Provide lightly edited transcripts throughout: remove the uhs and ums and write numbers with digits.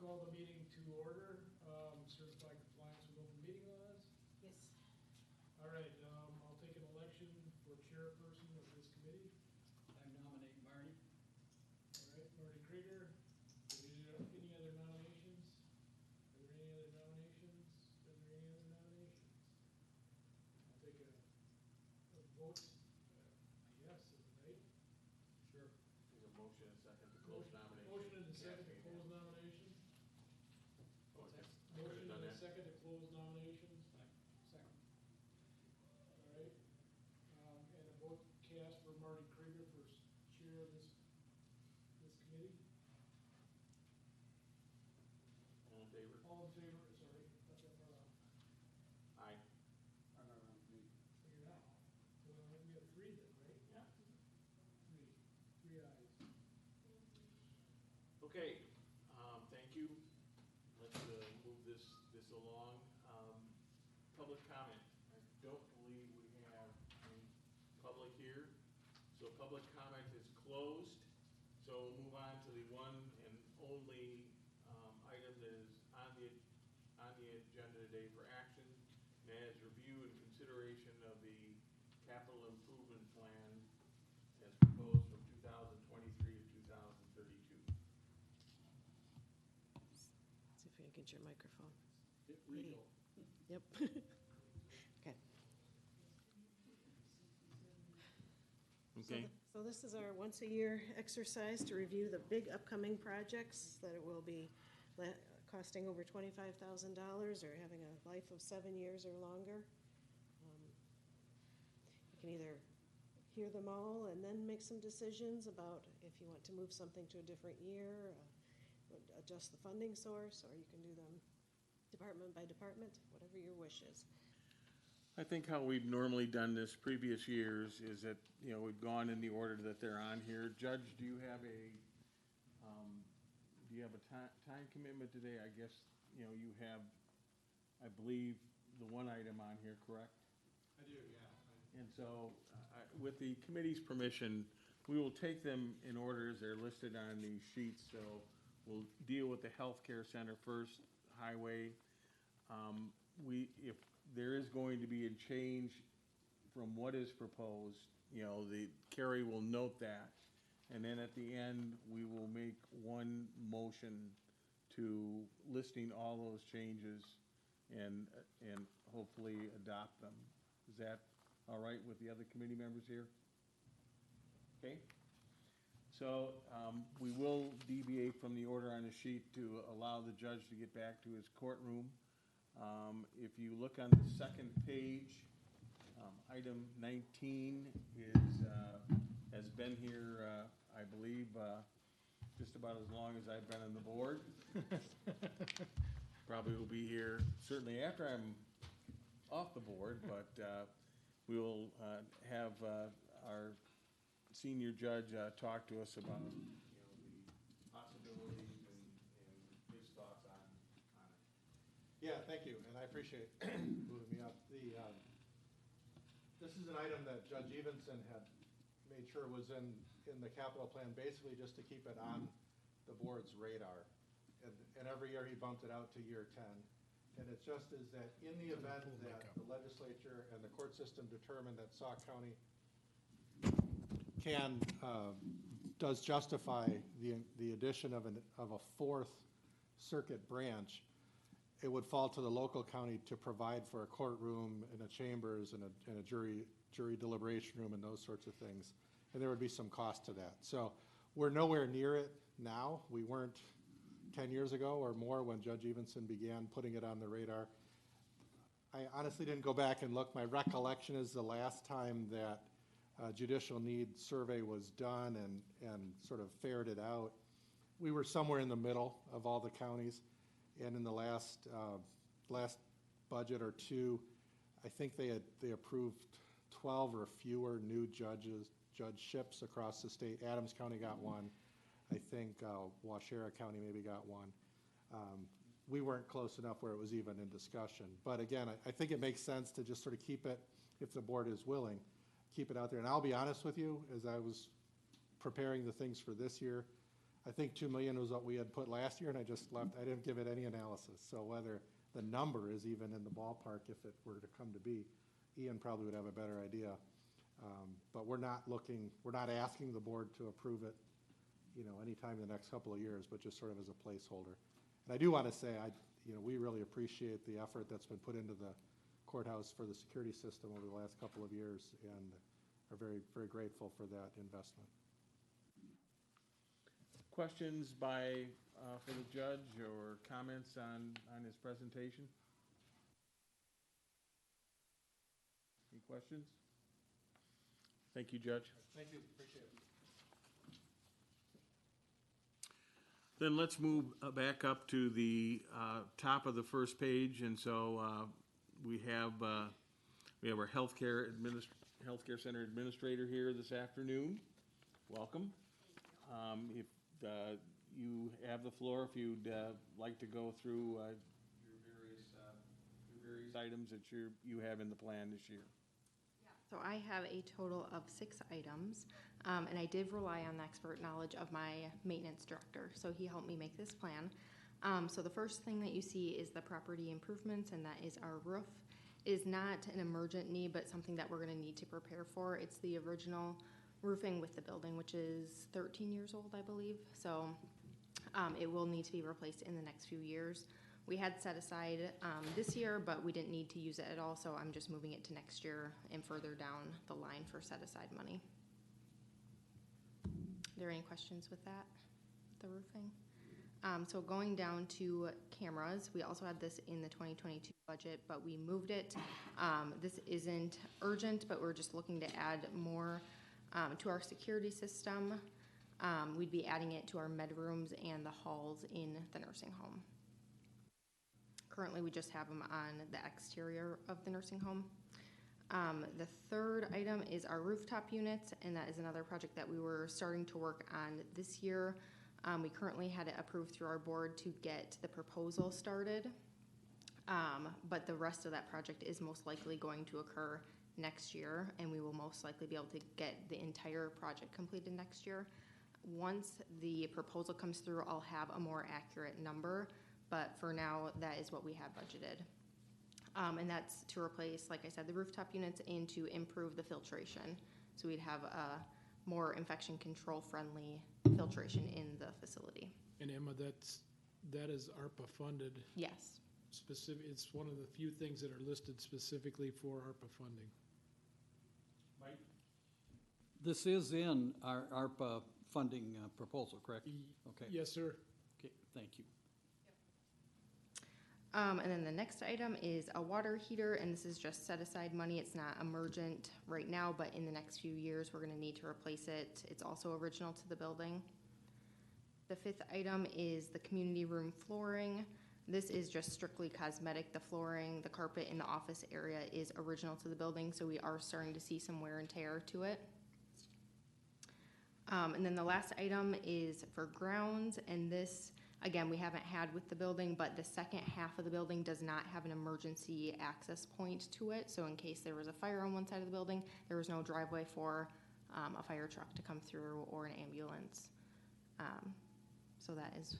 call the meeting to order. Certified compliance with open meeting laws. Yes. All right, I'll take an election for chairperson of this committee. I nominate Marty. All right, Marty Krieger. Any other nominations? Are there any other nominations? Are there any other nominations? I'll take a vote. Yes, right? Sure. There's a motion and a second to close nominations. Motion and a second to close nominations. Motion and a second to close nominations. Second. All right. And a vote cast for Marty Krieger for chair of this committee. All in favor? All in favor, sorry, got that far off. Aye. Figure it out. Well, we have three then, right? Yeah. Three ayes. Okay, thank you. Let's move this along. Public comment. I don't believe we have any public here. So public comment is closed. So we'll move on to the one and only item that is on the agenda today for action. And that is review and consideration of the capital improvement plan as proposed from 2023 to 2032. See if we can get your microphone. Legal. Yep. Okay. Okay. So this is our once-a-year exercise to review the big upcoming projects that it will be costing over $25,000 or having a life of 7 years or longer. You can either hear them all and then make some decisions about if you want to move something to a different year, adjust the funding source, or you can do them department by department, whatever your wish is. I think how we've normally done this previous years is that, we've gone in the order that they're on here. Judge, do you have a time commitment today? I guess, you have, I believe, the one item on here, correct? I do, yeah. And so, with the committee's permission, we will take them in order as they're listed on these sheets. So we'll deal with the healthcare center first, highway. If there is going to be a change from what is proposed, Carrie will note that. And then at the end, we will make one motion to listing all those changes and hopefully adopt them. Is that all right with the other committee members here? Okay. So we will deviate from the order on the sheet to allow the judge to get back to his courtroom. If you look on the second page, item 19 has been here, I believe, just about as long as I've been on the board. Probably will be here certainly after I'm off the board, but we will have our senior judge talk to us about the possibilities and his thoughts on it. Yeah, thank you, and I appreciate moving me up. This is an item that Judge Evenson had made sure was in the capital plan, basically just to keep it on the board's radar. And every year he bumped it out to year 10. And it just is that in the event that the legislature and the court system determine that Sauk County does justify the addition of a fourth circuit branch, it would fall to the local county to provide for a courtroom and a chambers and a jury deliberation room and those sorts of things. And there would be some cost to that. So we're nowhere near it now. We weren't 10 years ago or more when Judge Evenson began putting it on the radar. I honestly didn't go back and look. My recollection is the last time that judicial need survey was done and sort of fared it out, we were somewhere in the middle of all the counties. And in the last budget or two, I think they approved 12 or fewer new judgeships across the state. Adams County got one. I think Waushara County maybe got one. We weren't close enough where it was even in discussion. But again, I think it makes sense to just sort of keep it, if the board is willing, keep it out there. And I'll be honest with you, as I was preparing the things for this year, I think 2 million was what we had put last year, and I just left, I didn't give it any analysis. So whether the number is even in the ballpark, if it were to come to be, Ian probably would have a better idea. But we're not asking the board to approve it, anytime in the next couple of years, but just sort of as a placeholder. And I do want to say, we really appreciate the effort that's been put into the courthouse for the security system over the last couple of years, and are very, very grateful for that investment. Questions for the judge or comments on his presentation? Any questions? Thank you, Judge. Thank you, appreciate it. Then let's move back up to the top of the first page, and so we have our healthcare center administrator here this afternoon. Welcome. If you have the floor, if you'd like to go through your various items that you have in the plan this year. So I have a total of 6 items, and I did rely on the expert knowledge of my maintenance director, so he helped me make this plan. So the first thing that you see is the property improvements, and that is our roof. It is not an emergent need, but something that we're going to need to prepare for. It's the original roofing with the building, which is 13 years old, I believe. So it will need to be replaced in the next few years. We had set aside this year, but we didn't need to use it at all, so I'm just moving it to next year and further down the line for set aside money. Are there any questions with that, the roofing? So going down to cameras, we also had this in the 2022 budget, but we moved it. This isn't urgent, but we're just looking to add more to our security system. We'd be adding it to our med rooms and the halls in the nursing home. Currently, we just have them on the exterior of the nursing home. The third item is our rooftop units, and that is another project that we were starting to work on this year. We currently had it approved through our board to get the proposal started, but the rest of that project is most likely going to occur next year, and we will most likely be able to get the entire project completed next year. Once the proposal comes through, I'll have a more accurate number. But for now, that is what we have budgeted. And that's to replace, like I said, the rooftop units and to improve the filtration. So we'd have a more infection control friendly filtration in the facility. And Emma, that is ARPA funded. Yes. It's one of the few things that are listed specifically for ARPA funding. Mike? This is in our ARPA funding proposal, correct? Okay. Yes, sir. Okay, thank you. And then the next item is a water heater, and this is just set aside money. It's not emergent right now, but in the next few years, we're going to need to replace it. It's also original to the building. The fifth item is the community room flooring. This is just strictly cosmetic. The flooring, the carpet in the office area is original to the building, so we are starting to see some wear and tear to it. And then the last item is for grounds, and this, again, we haven't had with the building, but the second half of the building does not have an emergency access point to it. So in case there was a fire on one side of the building, there was no driveway for a fire truck to come through or an ambulance. So that is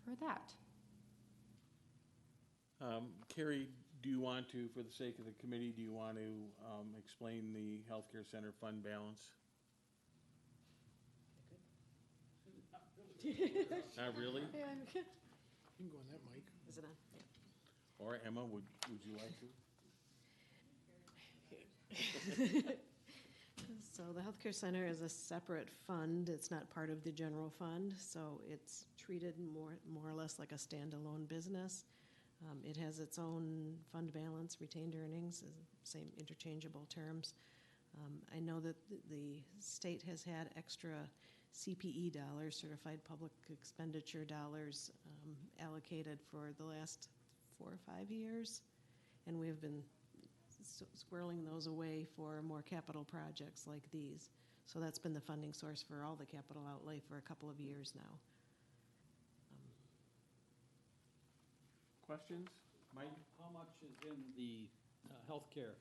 for that. Carrie, do you want to, for the sake of the committee, do you want to explain the healthcare center fund balance? Not really? Yeah. You can go on that, Mike. Is it on? Or Emma, would you like to? So the healthcare center is a separate fund. It's not part of the general fund, so it's treated more or less like a standalone business. It has its own fund balance, retained earnings, same interchangeable terms. I know that the state has had extra CPE dollars, certified public expenditure dollars, allocated for the last 4 or 5 years, and we have been squirreling those away for more capital projects like these. So that's been the funding source for all the capital outlay for a couple of years now. Questions? Mike? How much is in the healthcare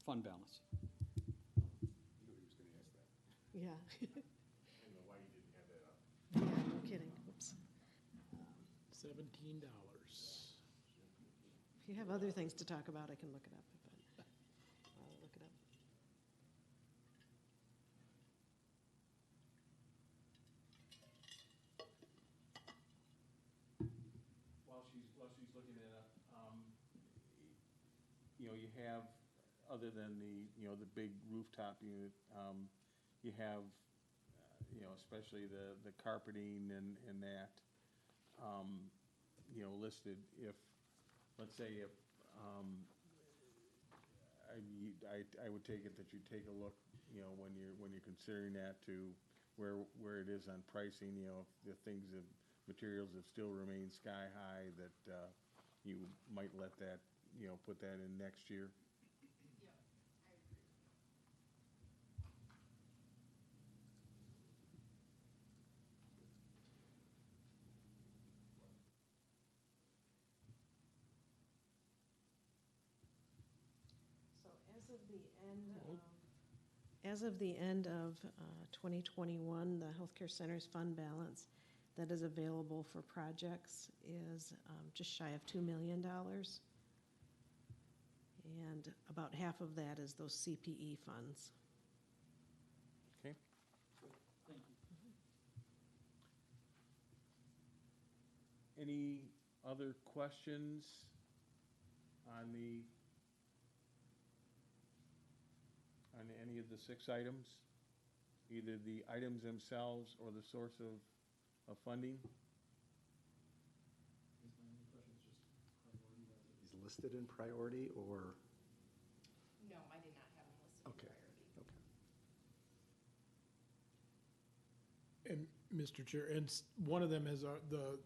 fund balance? Yeah. I don't know why $17. If you have other things to talk about, I can look it up, but I'll look it up. While she's looking it up, you know, you have, other than the, you know, the big rooftop unit, you have, you know, especially the carpeting and that, you know, listed. If, let's say if, I would take it that you take a look, you know, when you're considering that, to where it is on pricing, you know, if the things have, materials have still remained sky high, that you might let that, you know, put that in next year. So as of the end of 2021, the healthcare center's fund balance that is available for projects is just shy of $2 million. And about half of that is those CPE funds. Okay. Thank you. Any other questions on any of the 6 items? Either the items themselves or the source of funding? Is listed in priority, or? No, I did not have them listed Okay. in priority. Okay. And Mr. Chair, and one of them is the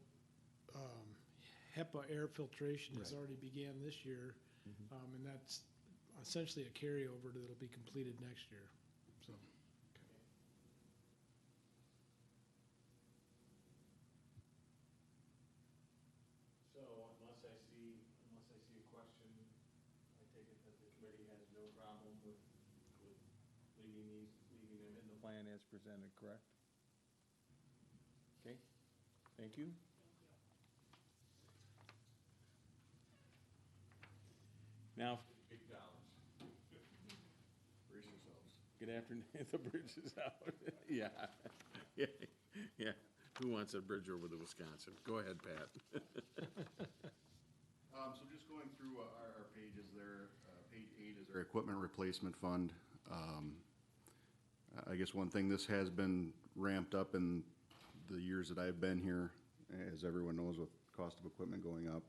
HEPA air filtration has Right. already began this year. Mhm. And that's essentially a carryover that'll be completed next year, so. So unless I see a question, I take it that the committee has no problem with leaving them in the plan as presented, correct? Okay, thank you. Now, big dollars. Brace yourselves. Good afternoon, the bridge is out. Yeah, yeah. Who wants a bridge over the Wisconsin? Go ahead, Pat. So just going through our pages there, page 8 is our equipment replacement fund. I guess one thing, this has been ramped up in the years that I've been here, as everyone knows, with cost of equipment going up.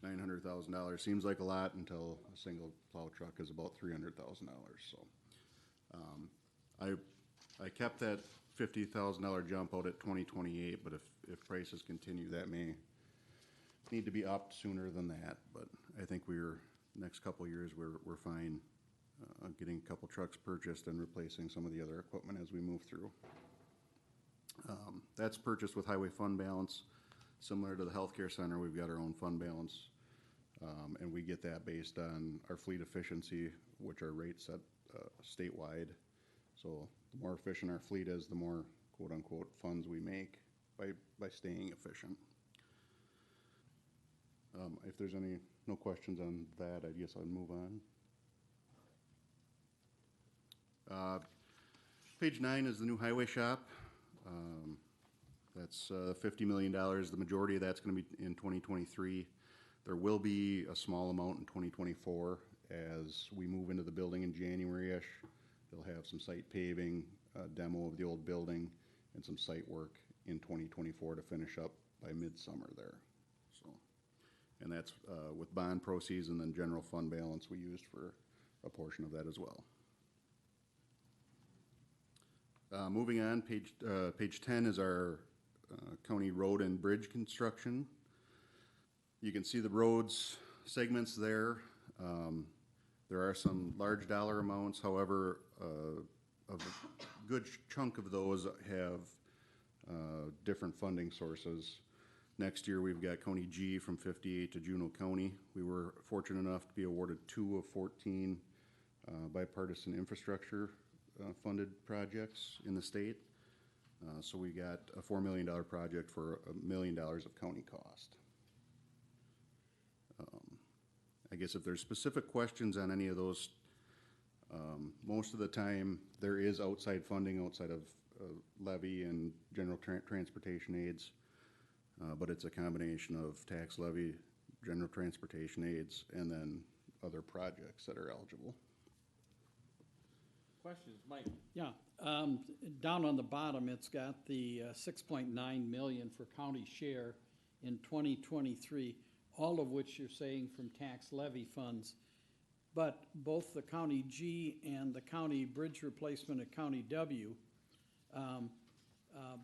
$900,000 seems like a lot until a single plow truck is about $300,000. So I kept that $50,000 jump out at 2028, but if prices continue, that may need to be upped sooner than that. But I think next couple of years, we're fine getting a couple trucks purchased and replacing some of the other equipment as we move through. That's purchased with highway fund balance. Similar to the healthcare center, we've got our own fund balance, and we get that based on our fleet efficiency, which are rates set statewide. So the more efficient our fleet is, the more quote-unquote funds we make by staying efficient. If there's no questions on that, I guess I'll move on. Page 9 is the new highway shop. That's $50 million. The majority of that's going to be in 2023. There will be a small amount in 2024 as we move into the building in January-ish. They'll have some site paving, demo of the old building, and some site work in 2024 to finish up by midsummer there. So, and that's with bond proceeds and then general fund balance we used for a portion of that as well. Moving on, page 10 is our county road and bridge construction. You can see the roads segments there. There are some large dollar amounts, however, a good chunk of those have different funding sources. Next year, we've got County G from 58 to Juneau County. We were fortunate enough to be awarded 2 of 14 bipartisan infrastructure funded projects in the state. So we got a $4 million project for $1 million of county cost. I guess if there's specific questions on any of those, most of the time, there is outside funding outside of levy and general transportation aids. But it's a combination of tax levy, general transportation aids, and then other projects that are eligible. Questions, Mike? Yeah, down on the bottom, it's got the 6.9 million for county share in 2023, all of which you're saying from tax levy funds. But both the County G and the county bridge replacement at County W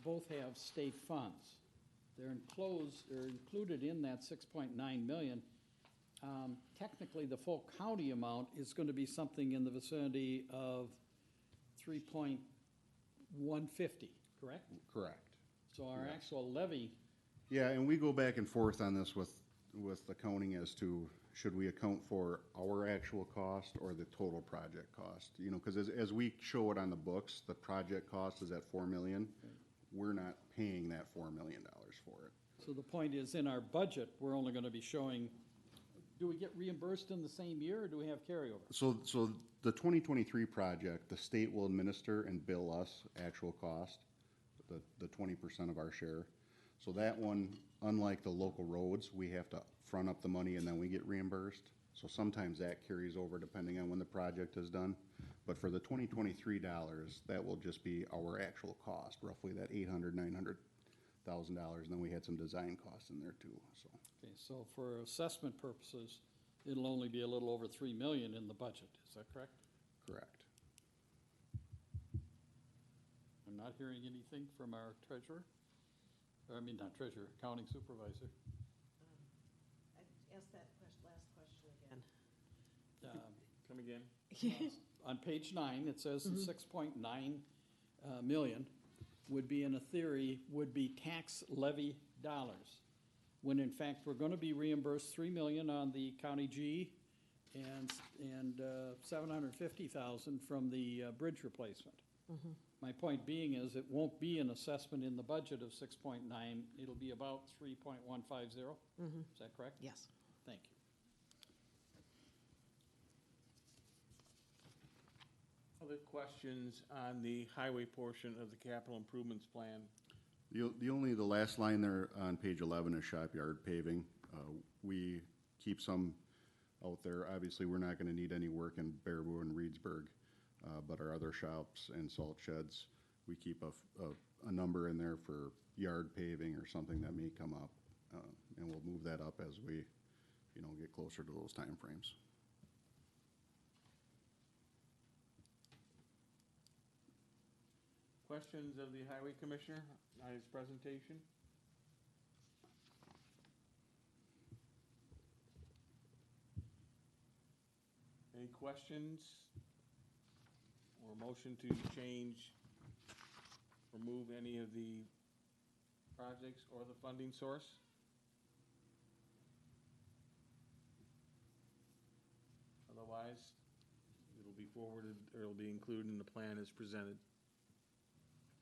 both have state funds. They're included in that 6.9 million. Technically, the full county amount is going to be something in the vicinity of 3.150, correct? Correct. So our actual levy, Yeah, and we go back and forth on this with accounting as to should we account for our actual cost or the total project cost? You know, because as we show it on the books, the project cost is at 4 million. We're not paying that $4 million for it. so the point is, in our budget, we're only going to be showing, do we get reimbursed in the same year, or do we have carryover? So the 2023 project, the state will administer and bill us actual cost, the 20% of our share. So that one, unlike the local roads, we have to front up the money and then we get reimbursed. So sometimes that carries over depending on when the project is done. But for the 2023 dollars, that will just be our actual cost, roughly that $800,000, $900,000, and then we had some design costs in there too, so. Okay, so for assessment purposes, it'll only be a little over 3 million in the budget, is that correct? Correct. I'm not hearing anything from our treasurer, I mean, not treasurer, accounting supervisor. Ask that last question again. Come again? On page 9, it says the 6.9 million would be, in a theory, would be tax levy dollars, when in fact we're going to be reimbursed 3 million on the County G and 750,000 from the bridge replacement. My point being is it won't be an assessment in the budget of 6.9, it'll be about 3.150. Is that correct? Yes. Thank you. Other questions on the highway portion of the capital improvements plan? The last line there on page 11 is shop yard paving. We keep some out there. Obviously, we're not gonna need any work in Baraboo and Reedsburg, but our other shops and salt sheds, we keep a number in there for yard paving or something that may come up. And we'll move that up as we, get closer to those timeframes. Questions of the highway commissioner on his presentation? Any questions or motion to change, remove any of the projects or the funding source? Otherwise, it'll be forwarded, or it'll be included in the plan as presented.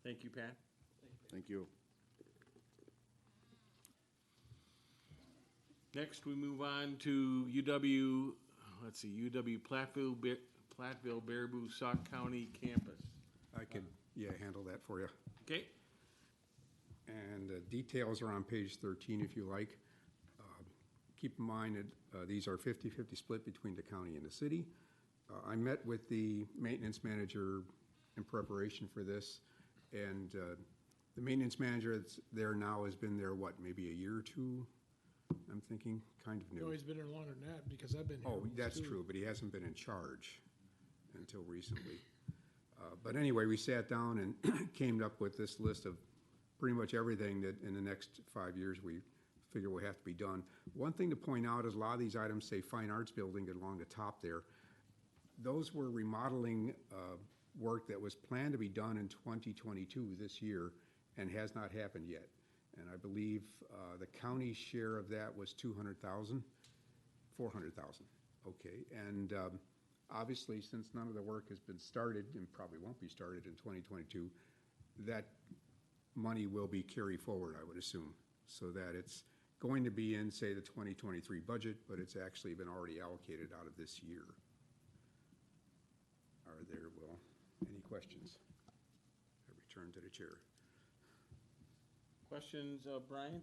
Thank you, Pat. Thank you. Next, we move on to UW Platteville, Baraboo, Sauk County campus. I can, handle that for you. Okay? And the details are on page 13 if you like. Keep in mind that these are 50-50 split between the county and the city. I met with the maintenance manager in preparation for this, and the maintenance manager that's there now has been there, maybe a year or two? I'm thinking, kind of new. No, he's been here longer than that, because I've been here. Oh, that's too. true, but he hasn't been in charge until recently. But anyway, we sat down and came up with this list of pretty much everything that in the next 5 years we figure will have to be done. One thing to point out is a lot of these items say Fine Arts Building along the top there. Those were remodeling work that was planned to be done in 2022 this year and has not happened yet. And I believe the county share of that was 200,000, 400,000. Okay, and obviously, since none of the work has been started and probably won't be started in 2022, that money will be carried forward, I would assume, so that it's going to be in, say, the 2023 budget, but it's actually been already allocated out of this year. Are there, well, any questions? I return to the chair. Questions, Bryant?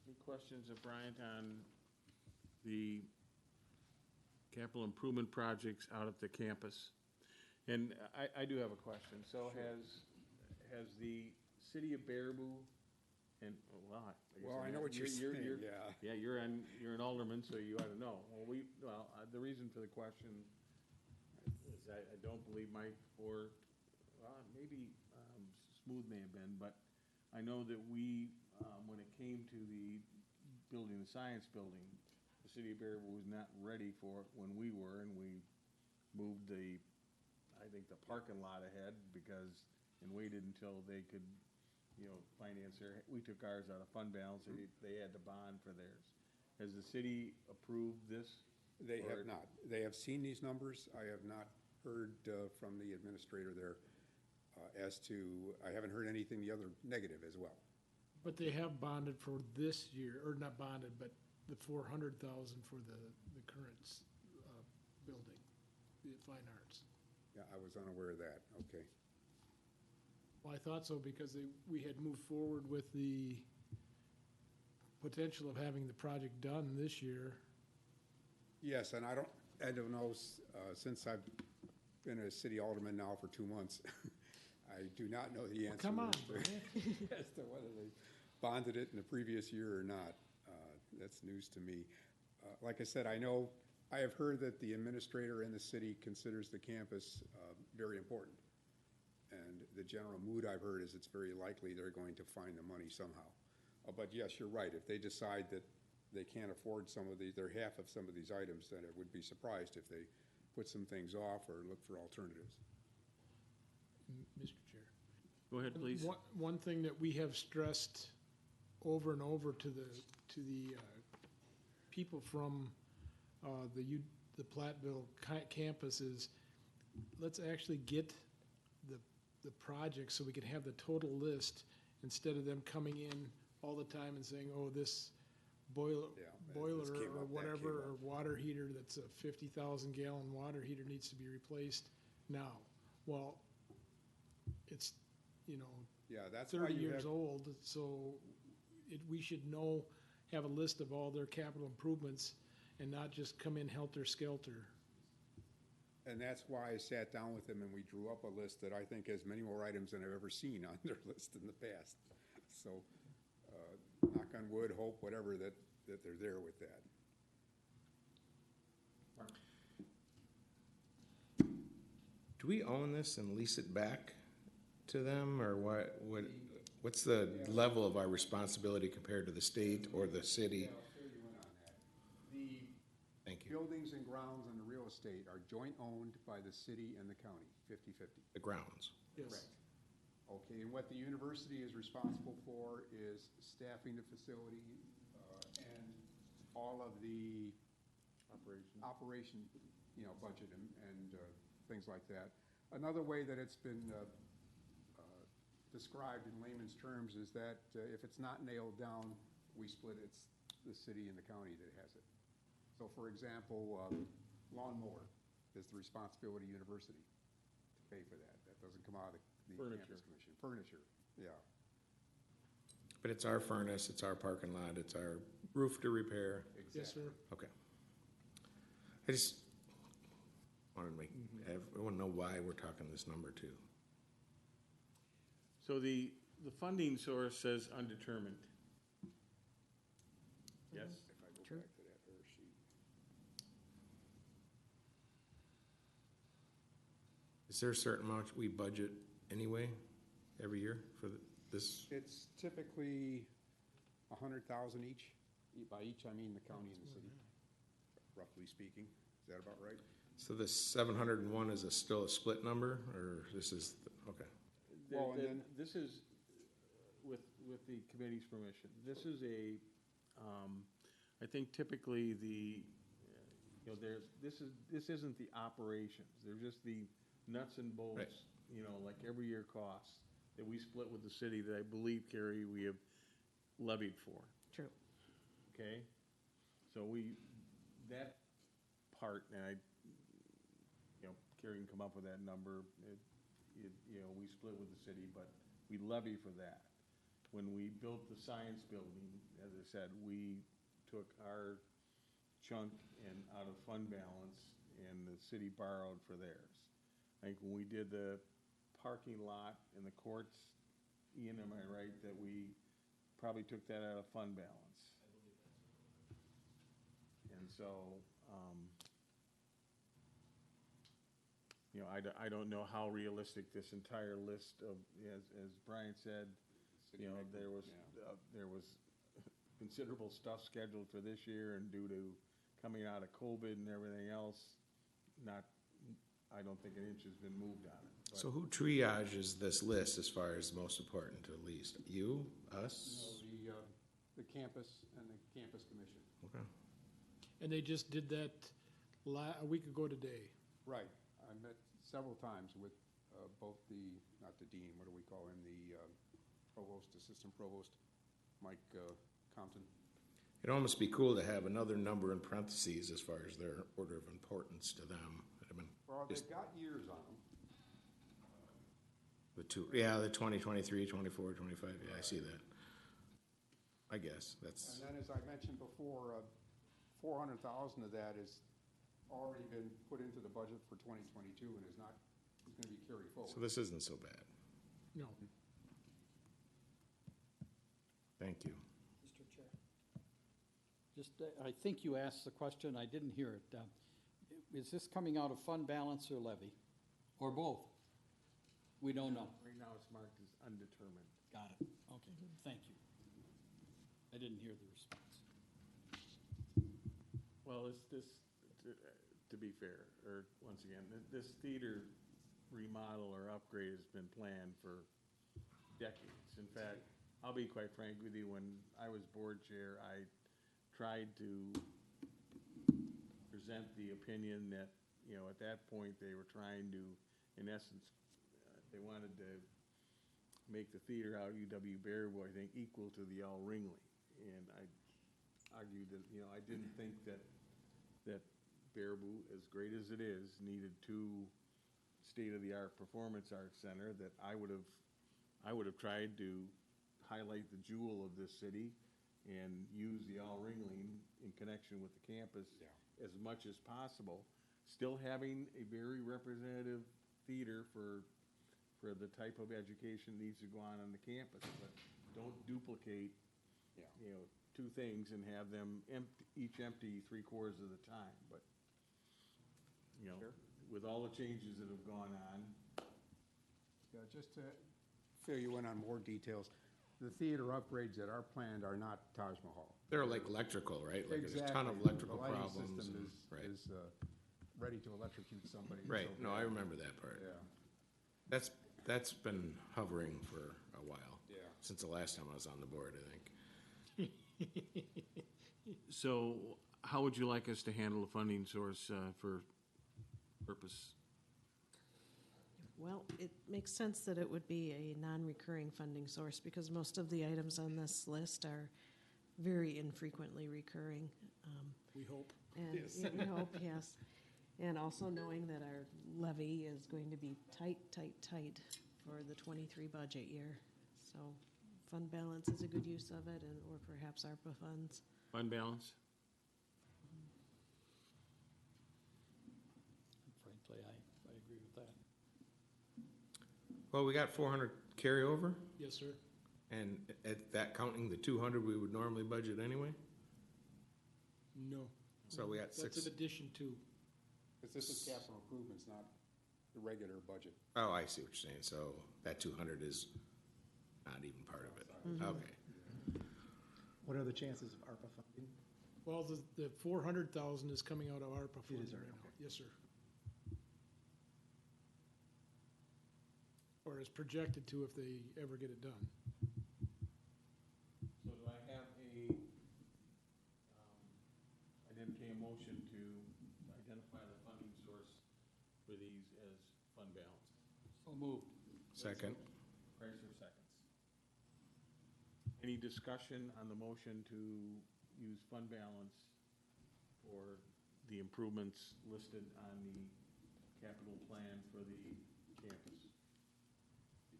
Any questions of Bryant on the capital improvement projects out at the campus? And I do have a question. So has the city of Baraboo and, well, Well, I know what you're saying, yeah. Yeah, you're an alderman, so you ought to know. The reason for the question is I don't believe Mike or, maybe Smooth may have been, but I know that we, when it came to the building, the science building, the city of Baraboo was not ready for it when we were, and we moved I think the parking lot ahead and waited until they could, finance we took ours out of fund balance, and they had to bond for theirs. Has the city approved this? They have not. They have seen these numbers. I have not heard from the administrator there as to, I haven't heard anything the other negative as well. But they have bonded for this year, or not bonded, but the 400,000 for the current building, the fine arts. Yeah, I was unaware of that. Okay. Well, I thought so because we had moved forward with the potential of having the project done this year. Yes, and I don't know, since I've been a city alderman now for 2 months, I do not know the answer. Come on, as to whether they bonded it in the previous year or not. That's news to me. Like I said, I have heard that the administrator in the city considers the campus very important. And the general mood I've heard is it's very likely they're going to find the money somehow. But yes, you're right. If they decide that they can't afford their half of some of these items, then I would be surprised if they put some things off or look for alternatives. Mr. Chair. Go ahead, please. One thing that we have stressed over and over to the people from the Platteville campus is, let's actually get the project so we can have the total list instead of them coming in all the time and saying, oh, this boiler or whatever, or water heater that's a 50,000 gallon water heater needs to be replaced now. Well, it's, Yeah, that's 30 years old, so we should have a list of all their capital improvements and not just come in helter-skelter. And that's why I sat down with them and we drew up a list that I think has many more items than I've ever seen on their list in the past. So, knock on wood, hope, whatever, that they're there with that. Do we own this and lease it back to them, or what's the level of our responsibility compared to the state or the city? I'll fill you in on that. The Thank you. buildings and grounds and the real estate are joint owned by the city and the county, 50-50. The grounds. Yes. Correct. Okay, and what the university is responsible for is staffing the facility and all of the operation, budget and things like that. Another way that it's been described in layman's terms is that if it's not nailed down, we split it. It's the city and the county that has it. So, for example, lawnmower is the responsibility of the university to pay for that. That doesn't come out of the campus commission. Furniture, yeah. But it's our furnace, it's our parking lot, it's our roof to repair. Exactly. Yes, sir. Okay. I just wanted to I want to know why we're talking this number too. So the funding source says undetermined. Yes? If I go back to that Earth sheet. Is there a certain amount we budget anyway, every year for this? It's typically 100,000 each. By each, I mean the county and the city, roughly speaking. Is that about right? So this 701 is still a split number, or this is, okay. Well, and then- This is, with the committee's permission, this is I think typically You know, this isn't the operations, they're just the nuts and bolts, Right. you know, like every year costs that we split with the city that I believe, Carrie, we have levied for, True. okay? So that part, and you know, Carrie can come up with that number, you know, we split with the city, but we levy for that. When we built the science building, as I said, we took our chunk and out of fund balance, and the city borrowed for theirs. I think when we did the parking lot in the courts, Ian, am I right, that we probably took that out of fund balance? I believe that's right. And so, you know, I don't know how realistic this entire list of, as Brian said, you know, there was considerable stuff scheduled for this year, and due to coming out of COVID and everything else, I don't think an inch has been moved on it. But So who triages this list as far as most important to least? You, us? No, the campus and the campus commission. Okay. And they just did that a week ago today. Right. I met several times with both not the dean, what do we call him, the provost, assistant provost, Mike Compton. It'd almost be cool to have another number in parentheses as far as their order of importance to them. Well, they've got years on them. The 2023, 24, 25, yeah, I see that. I guess, that's, And then, as I mentioned before, 400,000 of that has already been put into the budget for 2022 and is going to be carried forward. so this isn't so bad. No. Thank you. Mr. Chair. Just, I think you asked the question, I didn't hear it. Is this coming out of fund balance or levy? Or both? We don't know. right now it's marked as undetermined. Got it. Okay, thank you. I didn't hear the response. Well, to be fair, or once again, this theater remodel or upgrade has been planned for decades. In fact, I'll be quite frank with you, when I was board chair, I tried to present the opinion that, you know, at that point, they were trying to, in essence, they wanted to make the theater out of UW Baraboo, I think, equal to the Al Ringley. And I argued that, you know, I didn't think that Baraboo, as great as it is, needed two state-of-the-art performance arts center, that I would have tried to highlight the jewel of this city and use the Al Ringling in connection with the campus as much as possible, still having a very representative theater for the type of education that needs to go on the campus, but don't duplicate, you know, two things and have them each empty 3/4 of the time, but, you know, with all the changes that have gone on. Yeah, just to fill you in on more details, the theater upgrades that are planned are not Taj Mahal. They're like electrical, right? Like there's a ton of Exactly. electrical The lighting problems. system and- is- Right, is ready to electrocute somebody. right. So No, I bad. remember that part. Yeah, That's been hovering for a while. Yeah. Since the last time I was on the board, I think. So how would you like us to handle a funding source for purpose? Well, it makes sense that it would be a non-recurring funding source because most of the items on this list are very infrequently recurring. We hope. And yeah, we hope, yes. And also knowing that our levy is going to be tight for the '23 budget year. So fund balance is a good use of it, or perhaps ARPA funds. Fund balance? Frankly, I agree with that. Well, we got 400 carryover, Yes, sir. and at that counting the 200 we would normally budget anyway? No. So we got That's six. in addition to. because this is capital improvements, not the regular budget. Oh, I see what you're saying. So that 200 is not even part of it. Okay. What are the chances of ARPA funding? Well, the 400,000 is coming out of ARPA It funds is, right okay. now. Yes, sir. Or is projected to if they ever get it done. So do I have I'd entertain a motion to for these as fund balance. So moved. Second. Chrysler seconds. Any discussion on the motion to use fund balance for the improvements listed on the capital plan for the campus?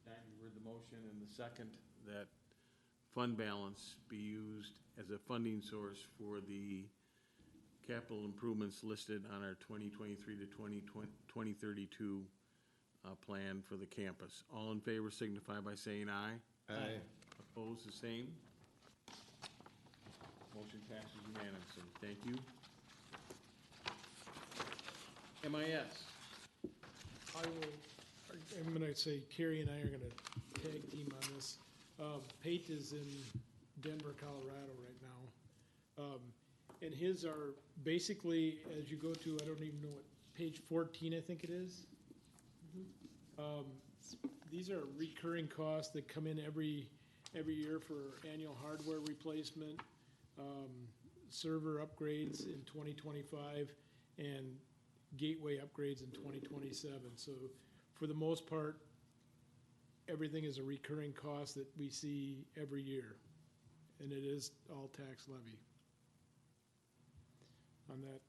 Now you heard the motion and the second that fund balance be used as a funding source for the capital improvements listed on our 2023 to 2032 plan for the campus. All in favor signify by saying aye. Aye. Opposed, the same. Motion passes unanimously. Thank you. MIS. I'm gonna say Carrie and I are gonna tag team on this. Pate is in Denver, Colorado right now. And his are basically, as you go to, I don't even know what, page 14, I think it is. These are recurring costs that come in every year for annual hardware replacement, server upgrades in 2025, and gateway upgrades in 2027. So for the most part, everything is a recurring cost that we see every year, and it is all tax levy on that.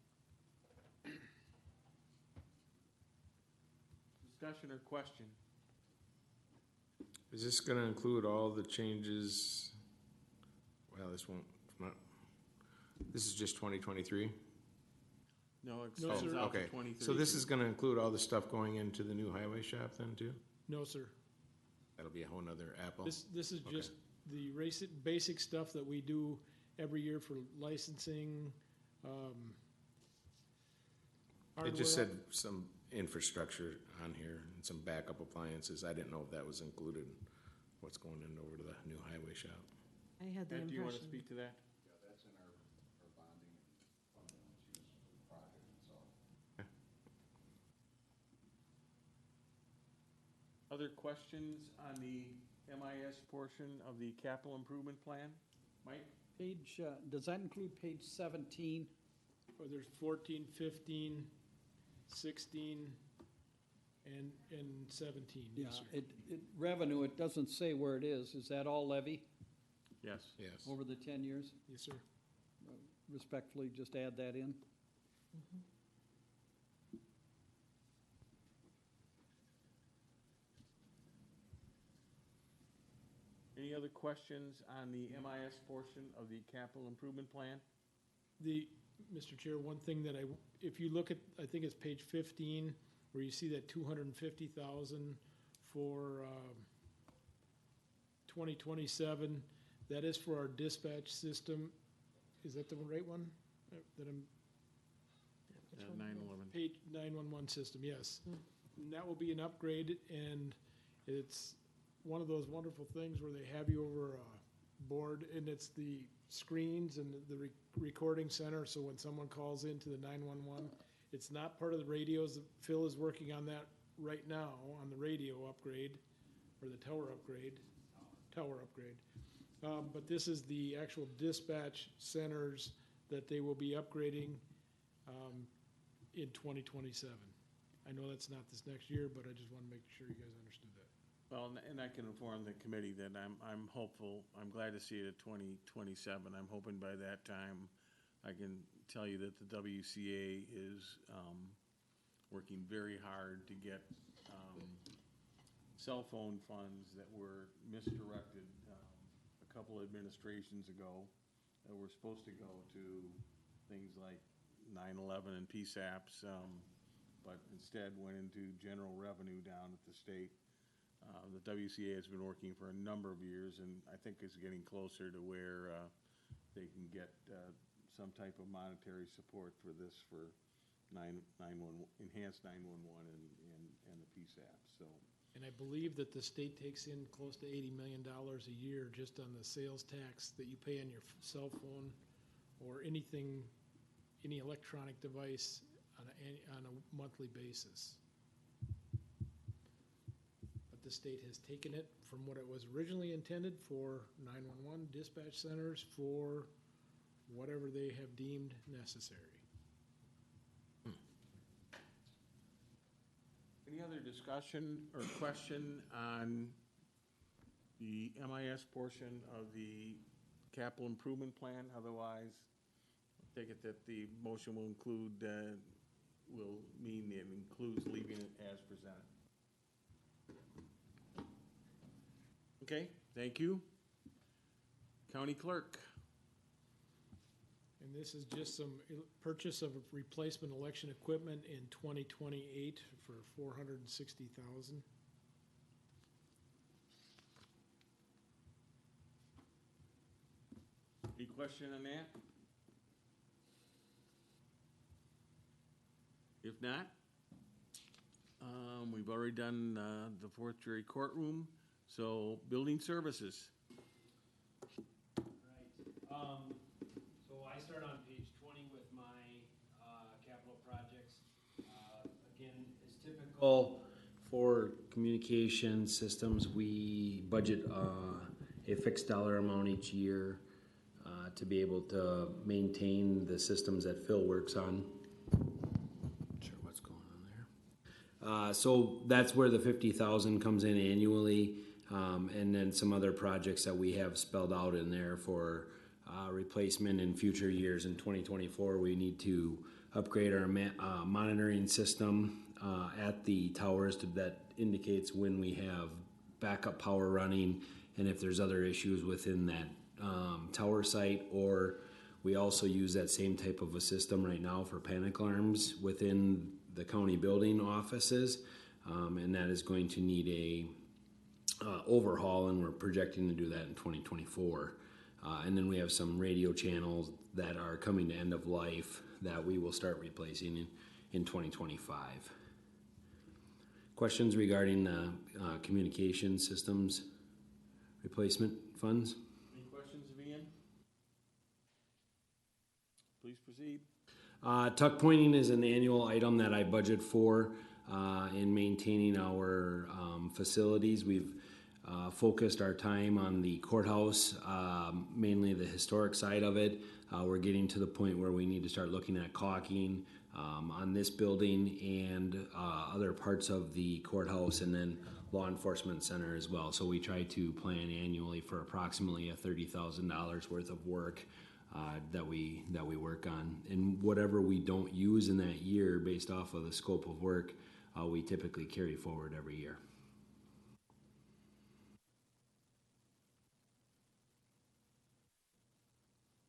Discussion or question? Is this gonna include all the changes? Well, this won't, not, this is just 2023? No, No, extends sir. out to Okay, 2032. so this is gonna include all the stuff going into the new highway shop then too? No, sir. That'll be a whole nother apple? This is Okay. just the basic stuff that we do every year for licensing, It just hardware. said some infrastructure on here and some backup appliances. I didn't know if that was included, in what's going in over to the new highway shop. I had the Ed, do you want to impression. speak to that? Yeah, that's in our bonding and fund balance use for the project itself. Other questions on the MIS portion of the capital improvement plan? Mike? Page, does that include page 17? Or there's 14, 15, 16, and 17. Yeah, Yes, sir. revenue, it doesn't say where it is. Is that all levy Yes. Yes. over the 10 years? Yes, sir. Respectfully, just add that in. Any other questions on the MIS portion of the capital improvement plan? Mr. Chair, one thing that if you look at, I think it's page 15, where you see that 250,000 for 2027, that is for our dispatch system. Is that the right one? That I'm, 9/11. page 911 system, yes. And that will be an upgrade, and it's one of those wonderful things where they have you over a board, and it's the screens and the recording center, so when someone calls into the 911, it's not part of the radios. Phil is working on that right now, on the radio upgrade, or the tower upgrade. But this is the actual dispatch centers that they will be upgrading in 2027. I know that's not this next year, but I just want to make sure you guys understood that. Well, and I can inform the committee that I'm hopeful, I'm glad to see it at 2027. I'm hoping by that time, I can tell you that the WCA is working very hard to get cell phone funds that were misdirected a couple administrations ago, that were supposed to go to things like 9/11 and PSAPs, but instead went into general revenue down at the state. The WCA has been working for a number of years, and I think is getting closer to where they can get some type of monetary support for this for enhanced 911 and the PSAP. So, And I believe that the state takes in close to $80 million a year just on the sales tax that you pay on your cell phone or anything, any electronic device on a monthly basis. But the state has taken it from what it was originally intended for 911 dispatch centers for whatever they have deemed necessary. discussion or question on the MIS portion of the capital improvement plan? Otherwise, I take it that the motion will include, will mean it includes leaving it as presented. Okay, thank you. County clerk. And this is just some purchase of replacement election equipment in 2028 for $460,000. Any question on that? If not, we've already done the fourth jury courtroom, so building services. Right. So I start on page 20 with my capital projects. Again, as typical for communication systems, we budget a fixed dollar amount each year to be able to maintain the systems that Phil works on. Not sure what's going on there. So that's where the 50,000 comes in annually, and then some other projects that we have spelled out in there for replacement in future years. In 2024, we need to upgrade our monitoring system at the towers that indicates when we have backup power running and if there's other issues within that tower site. Or we also use that same type of a system right now for panic alarms within the county building offices, and that is going to need a overhaul, and we're projecting to do that in 2024. And then we have some radio channels that are coming to end of life that we will start replacing in 2025. Questions regarding the communication systems replacement funds? Any questions of Ian? Please proceed. Tuck pointing is an annual item that I budget for in maintaining our facilities. We've focused our time on the courthouse, mainly the historic side of it. We're getting to the point where we need to start looking at caulking on this building and other parts of the courthouse, and then law enforcement center as well. So we try to plan annually for approximately $30,000 worth of work that we work on. And whatever we don't use in that year based off of the scope of work, we typically carry forward every year.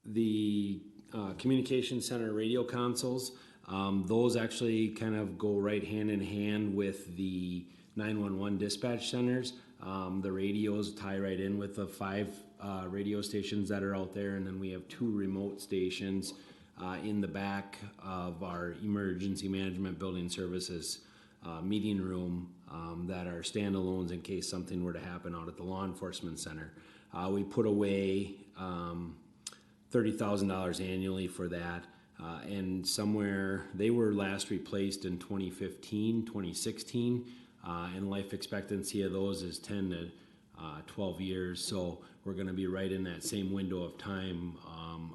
The communication center radio consoles, those actually kind of go right hand in hand with the 911 dispatch centers. The radios tie right in with the 5 radio stations that are out there, and then we have 2 remote stations in the back of our emergency management building services meeting room that are standalones in case something were to happen out at the law enforcement center. We put away $30,000 annually for that, and somewhere they were last replaced in 2015, 2016, and life expectancy of those is 10 to 12 years. So we're going to be right in that same window of time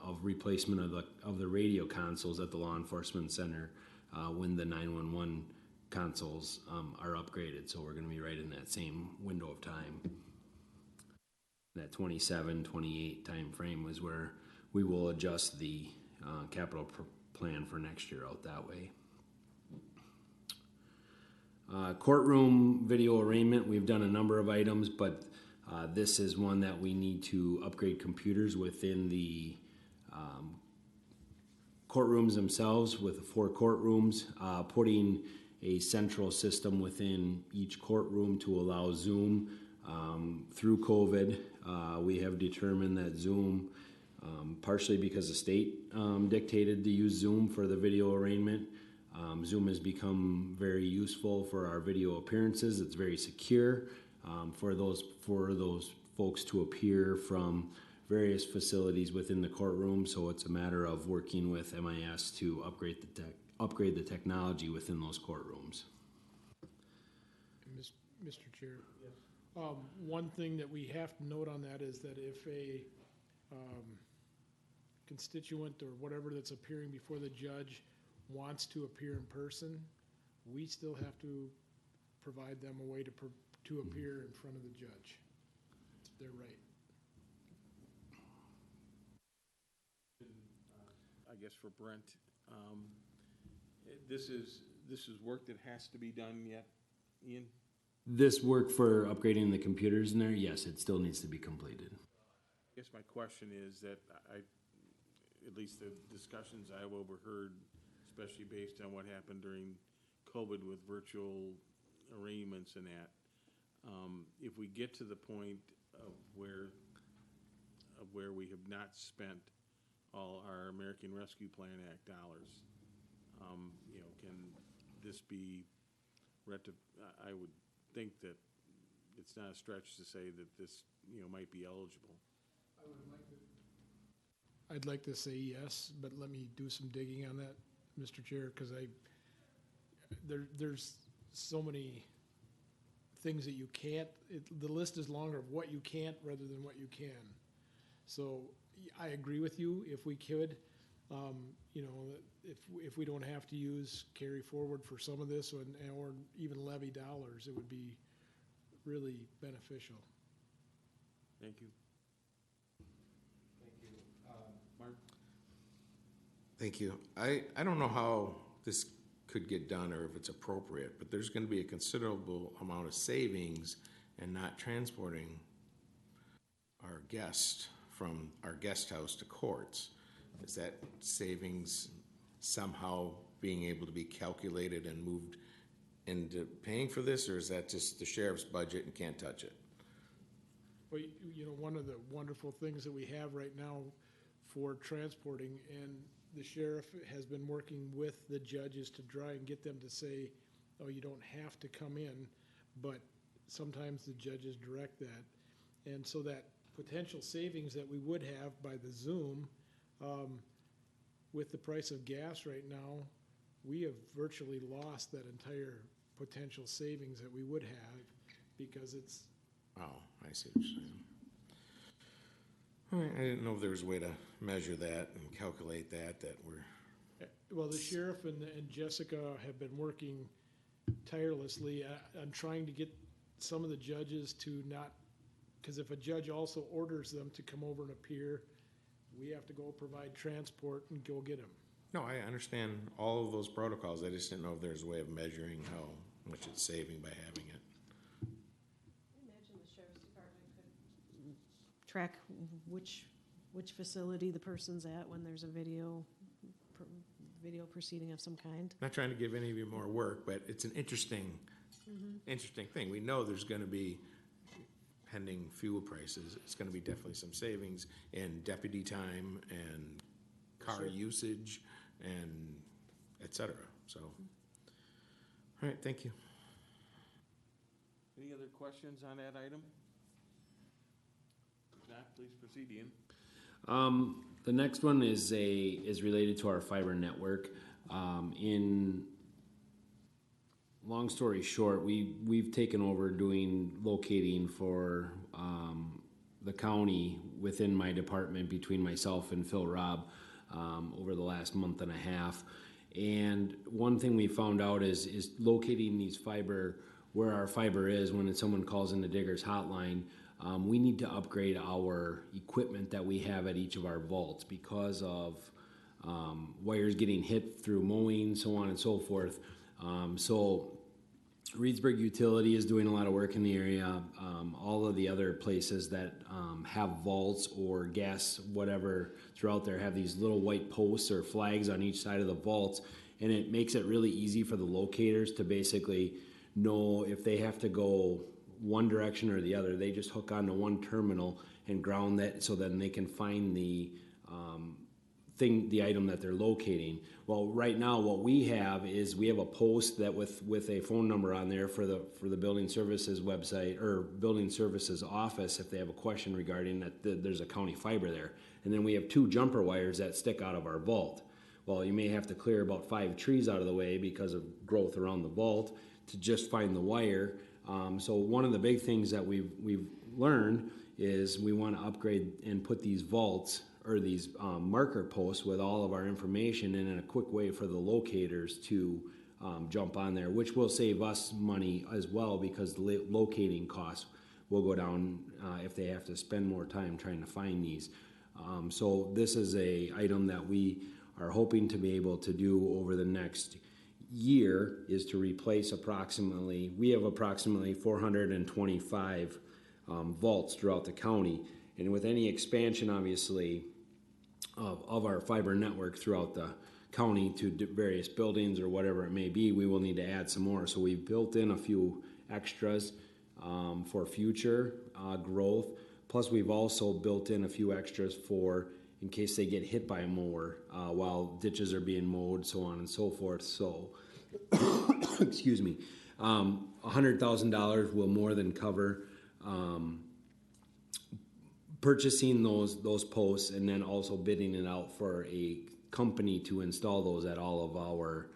of replacement of the radio consoles at the law enforcement center when the 911 consoles are upgraded. So we're going to be right in that same window of time. That 27, 28 time frame is where we will adjust the capital plan for next year out that way. Courtroom video arraignment, we've done a number of items, but this is one that we need to upgrade computers within the courtrooms themselves with the 4 courtrooms, putting a central system within each courtroom to allow Zoom. Through COVID, we have determined that Zoom, partially because the state dictated to use Zoom for the video arraignment, Zoom has become very useful for our video appearances. It's very secure for those folks to appear from various facilities within the courtroom. So it's a matter of working with MIS to upgrade the technology within those courtrooms. Mr. Chair. Yes. One thing that we have to note on that is that if a constituent or whatever that's appearing before the judge wants to appear in person, we still have to provide them a way to appear in front of the judge. They're right. I guess for Brent, this is work that has to be done yet, Ian? This work for upgrading the computers in there, yes, it still needs to be completed. I guess my question is that at least the discussions I've overheard, especially based on what happened during COVID with virtual arraignments and that, if we get to the point of where we have not spent all our American Rescue Plan Act dollars, can this be I would think that it's not a stretch to say that this, might be eligible. I'd like to say yes, but let me do some digging on that, Mr. Chair, because there's so many things that you can't, the list is longer of what you can't rather than what you can. So I agree with you, if we could, if we don't have to use carry forward for some of this or even levy dollars, it would be really beneficial. Thank you. Mark? Thank you. I don't know how this could get done or if it's appropriate, but there's going to be a considerable amount of savings in not transporting our guests from our guest house to courts. Is that savings somehow being able to be calculated and moved into paying for this, or is that just the sheriff's budget and can't touch it? Well, one of the wonderful things that we have right now for transporting, and the sheriff has been working with the judges to try and get them to say, oh, you don't have to come in, but sometimes the judges direct that. And so that potential savings that we would have by the Zoom, with the price of gas right now, we have virtually lost that entire potential savings that we would have because it's. Oh, I see what you're saying. All right, I didn't know if there was a way to measure that and calculate that we're. Well, the sheriff and Jessica have been working tirelessly on trying to get some of the judges to not, because if a judge also orders them to come over and appear, we have to go provide transport and go get them. No, I understand all of those protocols. I just didn't know if there's a way of measuring how much it's saving by having it. I imagine the sheriff's department could track which facility the person's at when there's a video proceeding of some kind. Not trying to give any of you more work, but it's an interesting thing. We know there's going to be, pending fuel prices, it's going to be definitely some savings in deputy time and car usage and et cetera. So, all right, thank you. Any other questions on that item? If not, please proceed, Ian. The next one is related to our fiber network. In long story short, we've taken over doing locating for the county within my department between myself and Phil Robb over the last month and a half. And one thing we found out is locating these fiber where our fiber is when someone calls in the Diggers hotline. We need to upgrade our equipment that we have at each of our vaults because of wires getting hit through mowing, so on and so forth. So Reedsburg Utility is doing a lot of work in the area. All of the other places that have vaults or gas, whatever, throughout there have these little white posts or flags on each side of the vaults, and it makes it really easy for the locators to basically know if they have to go one direction or the other. They just hook onto one terminal and ground that so then they can find the item that they're locating. Well, right now what we have is we have a post that with a phone number on there for the building services website or building services office if they have a question regarding that there's a county fiber there. And then we have 2 jumper wires that stick out of our vault. Well, you may have to clear about 5 trees out of the way because of growth around the vault to just find the wire. So one of the big things that we've learned is we want to upgrade and put these vaults or these marker posts with all of our information and in a quick way for the locators to jump on there, which will save us money as well because the locating costs will go down if they have to spend more time trying to find these. So this is a item that we are hoping to be able to do over the next year, is to replace we have approximately 425 vaults throughout the county. And with any expansion, obviously, of our fiber network throughout the county to various buildings or whatever it may be, we will need to add some more. So we've built in a few extras for future growth. Plus, we've also built in a few extras for in case they get hit by a mower while ditches are being mowed, so on and so forth. So, excuse me, $100,000 will more than cover purchasing those posts and then also bidding it out for a company to install those at all of our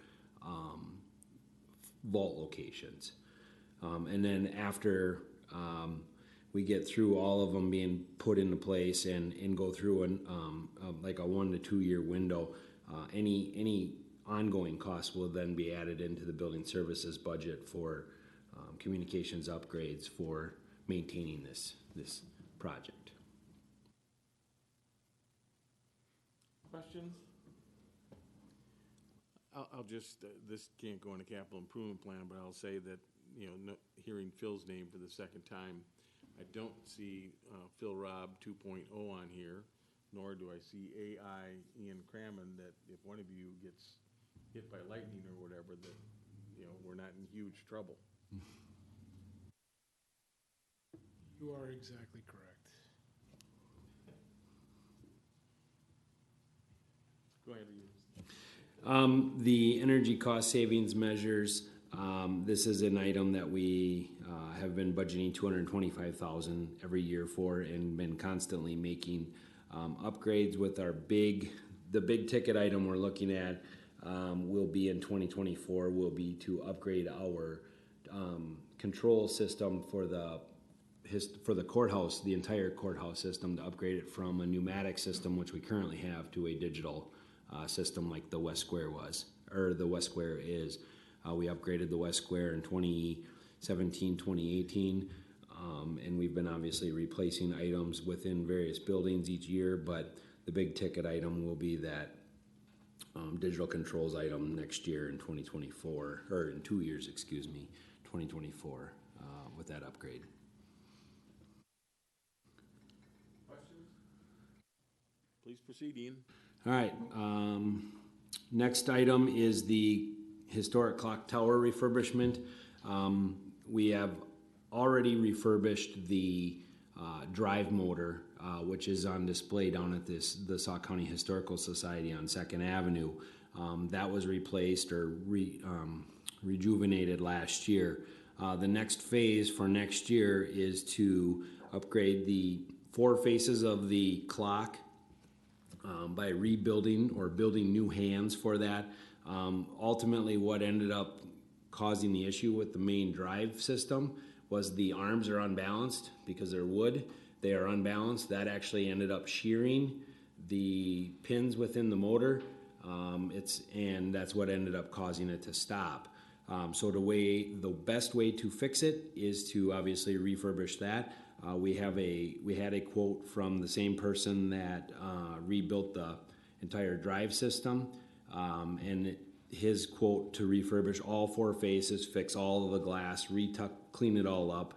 vault locations. And then after we get through all of them being put into place and go through like a 1 to 2 year window, any ongoing costs will then be added into the building services budget for communications upgrades for maintaining this project. Questions? I'll just, this can't go in a capital improvement plan, but I'll say that, hearing Phil's name for the second time, I don't see Phil Robb 2.0 on here, nor do I see AI Ian Crammond, that if one of you gets hit by lightning or whatever, that, we're not in huge trouble. You are exactly correct. Go ahead, Ian. The energy cost savings measures, this is an item that we have been budgeting $225,000 every year for and been constantly making upgrades with the big ticket item we're looking at will be in 2024 will be to upgrade our control system for the courthouse, the entire courthouse system, to upgrade it from a pneumatic system, which we currently have, to a digital system like the West Square is. We upgraded the West Square in 2017, 2018, and we've been obviously replacing items within various buildings each year, but the big ticket item will be that digital controls item next year in 2024, or in 2 years, 2024, with that upgrade. Questions? Please proceed, Ian. All right, next item is the historic clock tower refurbishment. We have already refurbished the drive motor, which is on display down at the Sauk County Historical Society on 2nd Avenue. That was replaced or rejuvenated last year. The next phase for next year is to upgrade the 4 faces of the clock by rebuilding or building new hands for that. Ultimately, what ended up causing the issue with the main drive system was the arms are unbalanced because they're wood. They are unbalanced. That actually ended up shearing the pins within the motor, and that's what ended up causing it to stop. So the best way to fix it is to obviously refurbish that. We had a quote from the same person that rebuilt the entire drive system, and his quote to refurbish all 4 faces, fix all of the glass, clean it all up,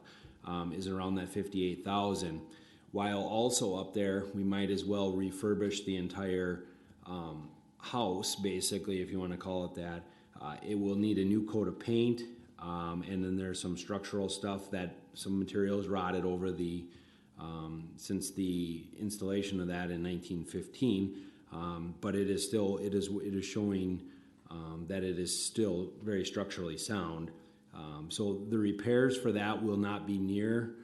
is around that $58,000. While also up there, we might as well refurbish the entire house, basically, if you want to call it that. It will need a new coat of paint, and then there's some structural stuff that some materials rotted over since the installation of that in 1915. But it is showing that it is still very structurally sound. So the repairs for that will not be near,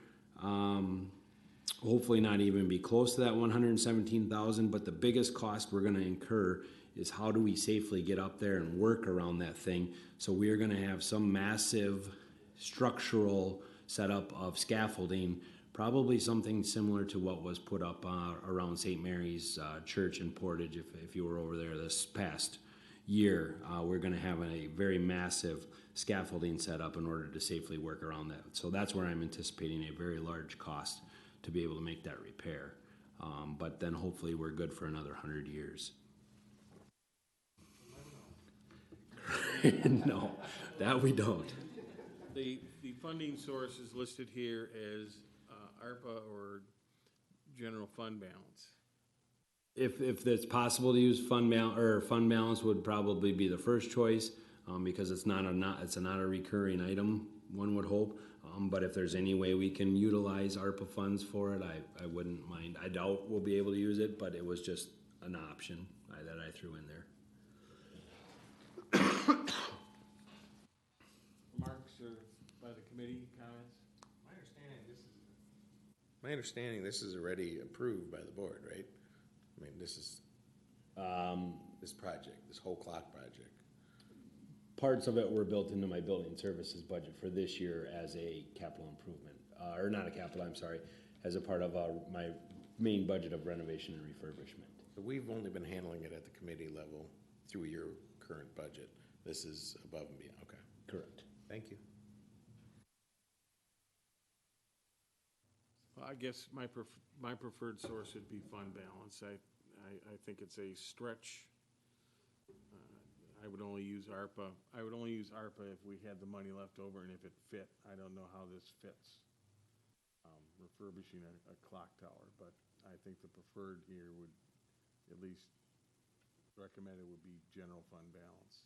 hopefully not even be close to that $117,000. But the biggest cost we're going to incur is how do we safely get up there and work around that thing. So we are going to have some massive structural setup of scaffolding, probably something similar to what was put up around St. Mary's Church in Portage, if you were over there this past year, we're gonna have a very massive scaffolding set up in order to safely work around that. So that's where I'm anticipating a very large cost to be able to make that repair. But then hopefully we're good for another 100 years. No, that we don't. The funding source is listed here as ARPA or general fund balance. If it's possible to use fund balance would probably be the first choice, because it's not a recurring item, one would hope. But if there's any way we can utilize ARPA funds for it, I wouldn't mind. I doubt we'll be able to use it, but it was just an option that I threw in there. Remarks or by the committee, comments? My understanding, this is already approved by the board, right? I mean, this is, this project, this whole clock project. Parts of it were built into my building services budget for this year as a capital improvement, or not a capital, I'm sorry, as a part of my main budget of renovation and refurbishment. So we've only been handling it at the committee level through your current budget. This is above and beyond, okay. Correct. Thank you. Well, I guess my preferred source would be fund balance. I think it's a stretch. I would only use ARPA. I would only use ARPA if we had the money left over and if it fit. I don't know how this fits, refurbishing a clock tower, but I think the preferred here would, at least recommended, would be general fund balance.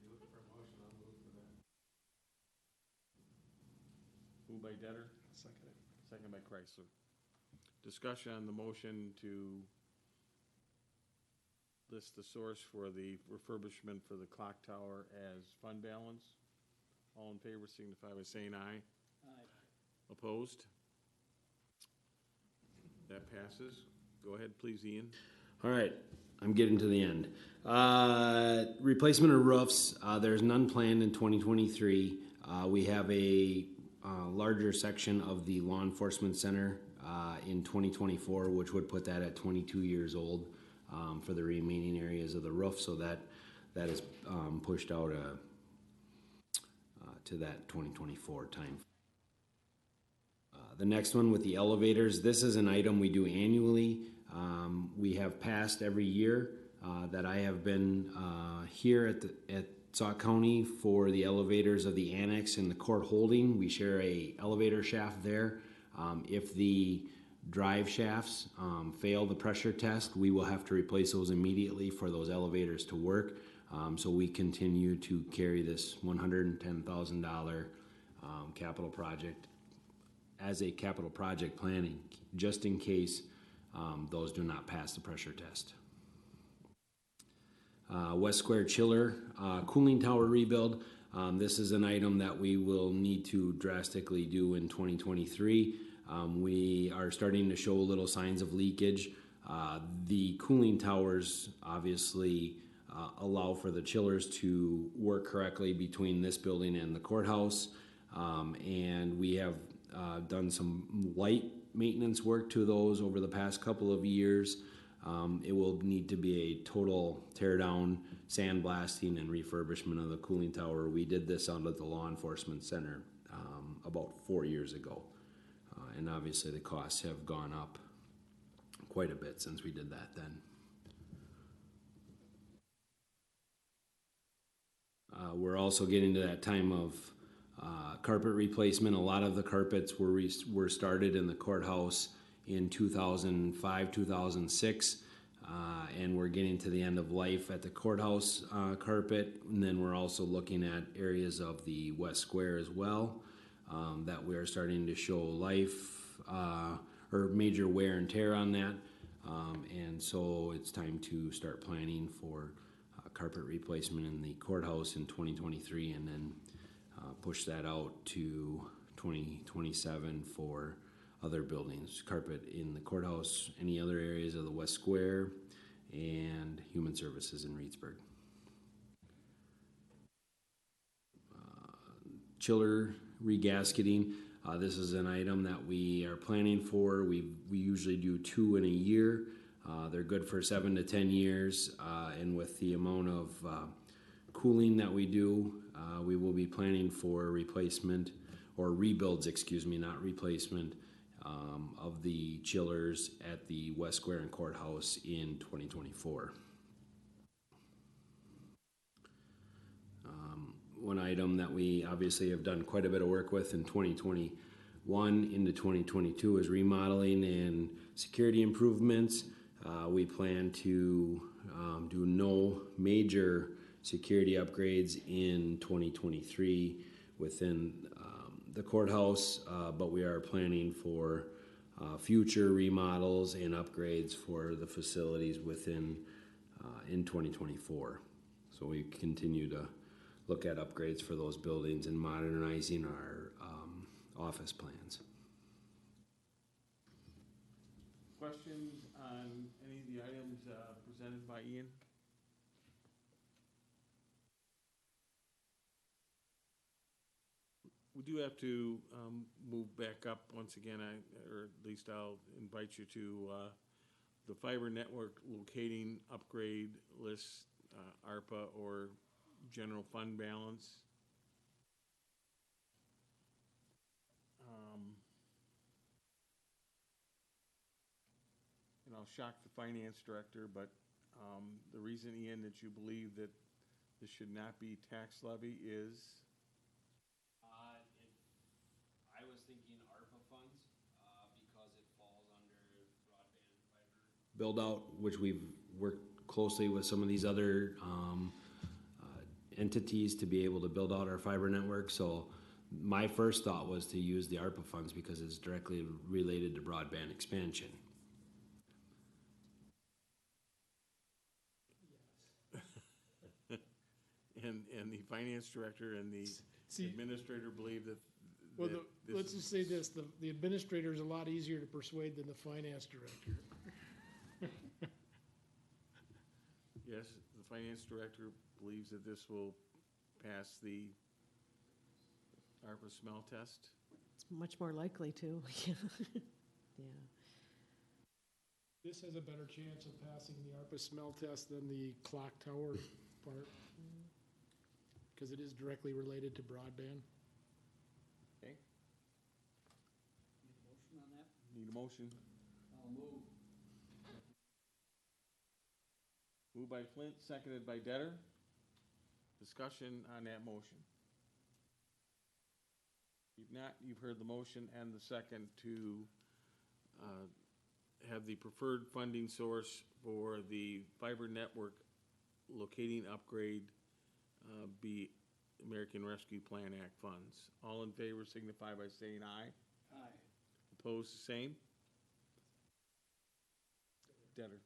You looking for a motion? I'll move for that. Moved by Detter. Second it. Second by Chrysler. Discussion on the motion to list the source for the refurbishment for the clock tower as fund balance. All in favor signify by saying aye. Aye. Opposed? That passes. Go ahead, please, Ian. All right, I'm getting to the end. Replacement of roofs, there's none planned in 2023. We have a larger section of the law enforcement center in 2024, which would put that at 22 years old for the remaining areas of the roof. So that is pushed out to that 2024 time. The next one with the elevators, this is an item we do annually. We have passed every year that I have been here at Sauk County for the elevators of the annex and the court holding. We share a elevator shaft there. If the drive shafts fail the pressure test, we will have to replace those immediately for those elevators to work. So we continue to carry this $110,000 capital project as a capital project planning, just in case those do not pass the pressure test. West Square Chiller cooling tower rebuild. This is an item that we will need to drastically do in 2023. We are starting to show little signs of leakage. The cooling towers obviously allow for the chillers to work correctly between this building and the courthouse. And we have done some light maintenance work to those over the past couple of years. It will need to be a total tear down, sandblasting, and refurbishment of the cooling tower. We did this out at the law enforcement center about 4 years ago. And obviously the costs have gone up quite a bit since we did that then. We're also getting to that time of carpet replacement. A lot of the carpets were started in the courthouse in 2005, 2006, and we're getting to the end of life at the courthouse carpet. And then we're also looking at areas of the West Square as well that we are starting to show life or major wear and tear on that. And so it's time to start planning for carpet replacement in the courthouse in 2023, and then push that out to 2027 for other buildings. Carpet in the courthouse, any other areas of the West Square, and human services in Reedsburg. Chiller regasketing. This is an item that we are planning for. We usually do 2 in a year. They're good for 7 to 10 years, and with the amount of cooling that we do, we will be planning for replacement, or rebuilds, excuse me, not replacement, of the chillers at the West Square and Courthouse in 2024. One item that we obviously have done quite a bit of work with in 2021 into 2022 is remodeling and security improvements. We plan to do no major security upgrades in 2023 within the courthouse, but we are planning for future remodels and upgrades for the facilities within in 2024. So we continue to look at upgrades for those buildings and modernizing our office plans. Questions on any of the items presented by Ian? We do have to move back up once again, or at least I'll invite you to the fiber network locating upgrade list, ARPA or general fund balance. And I'll shock the finance director, but the reason, Ian, that you believe that this should not be tax levy is? I was thinking ARPA funds, because it falls under broadband fiber build out, which we've worked closely with some of these other entities to be able to build out our fiber network. So my first thought was to use the ARPA funds because it's directly related to broadband expansion. And the finance director and the administrator believe that. Well, let's just say this, the administrator is a lot easier to persuade than the finance director. Yes, the finance director believes that this will pass the ARPA smell test. It's much more likely to, yeah. This has a better chance of passing the ARPA smell test than the clock tower part, because it is directly related to broadband. Okay, Need a motion on that? need a motion. I'll move. Moved by Flint, seconded by Detter. Discussion on that motion. If not, you've heard the motion and the second to have the preferred funding source for the fiber network locating upgrade be American Rescue Plan Act funds. All in favor signify by saying aye. Aye. Opposed, same. Detter.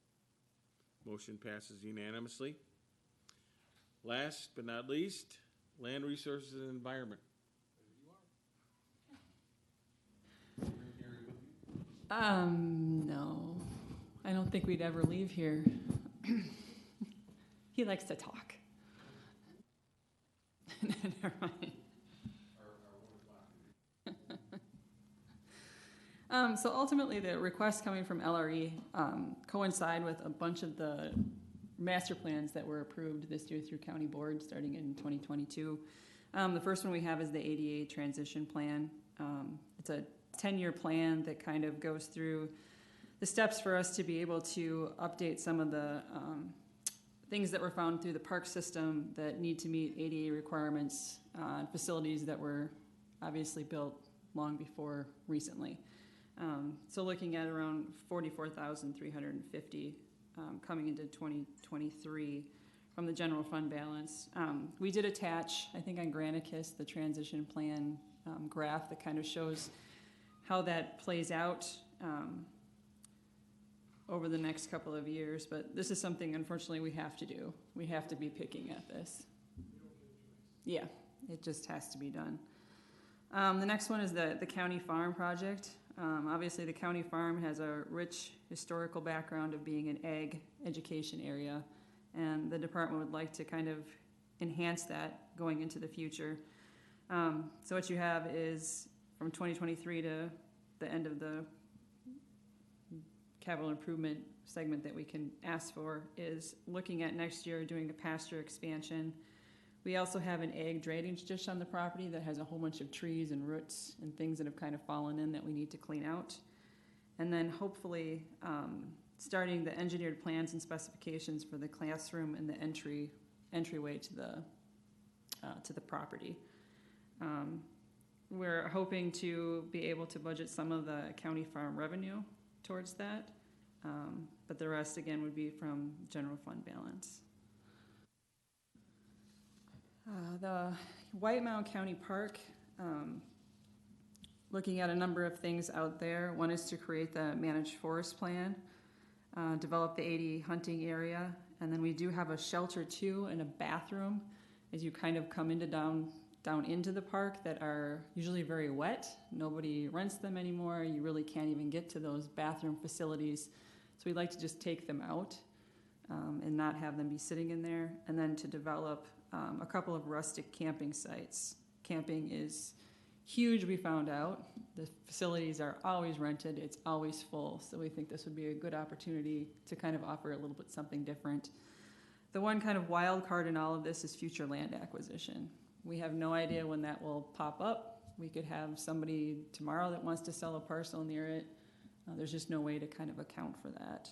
Motion passes unanimously. Last but not least, Land Resources and Environment. No, I don't think we'd ever leave here. He likes to talk. Never mind. So ultimately, the requests coming from LRE coincide with a bunch of the master plans that were approved this year through county board starting in 2022. The first one we have is the ADA transition plan. It's a 10-year plan that kind of goes through the steps for us to be able to update some of the things that were found through the park system that need to meet ADA requirements, facilities that were obviously built long before recently. So looking at around 44,350 coming into 2023 from the general fund balance. We did attach, I think on Granicus, the transition plan graph that kind of shows how that plays out over the next couple of years, but this is something unfortunately we have to do. We have to be picking at this. Yeah, it just has to be done. The next one is the county farm project. Obviously the county farm has a rich historical background of being an ag education area, and the department would like to kind of enhance that going into the future. So what you have is from 2023 to the end of the capital improvement segment that we can ask for is looking at next year doing a pasture expansion. We also have an ag drainage ditch on the property that has a whole bunch of trees and roots and things that have kind of fallen in that we need to clean out. And then hopefully starting the engineered plans and specifications for the classroom and the entryway to the property. We're hoping to be able to budget some of the county farm revenue towards that, but the rest again would be from general fund balance. The White Mountain County Park, looking at a number of things out there. One is to create the managed forest plan, develop the 80 hunting area, and then we do have a shelter too and a bathroom as you kind of come into down into the park that are usually very wet. Nobody rents them anymore. You really can't even get to those bathroom facilities. So we'd like to just take them out and not have them be sitting in there, and then to develop a couple of rustic camping sites. Camping is huge, we found out. The facilities are always rented, it's always full, so we think this would be a good opportunity to kind of offer a little bit something different. The one kind of wild card in all of this is future land acquisition. We have no idea when that will pop up. We could have somebody tomorrow that wants to sell a parcel near it. There's just no way to kind of account for that.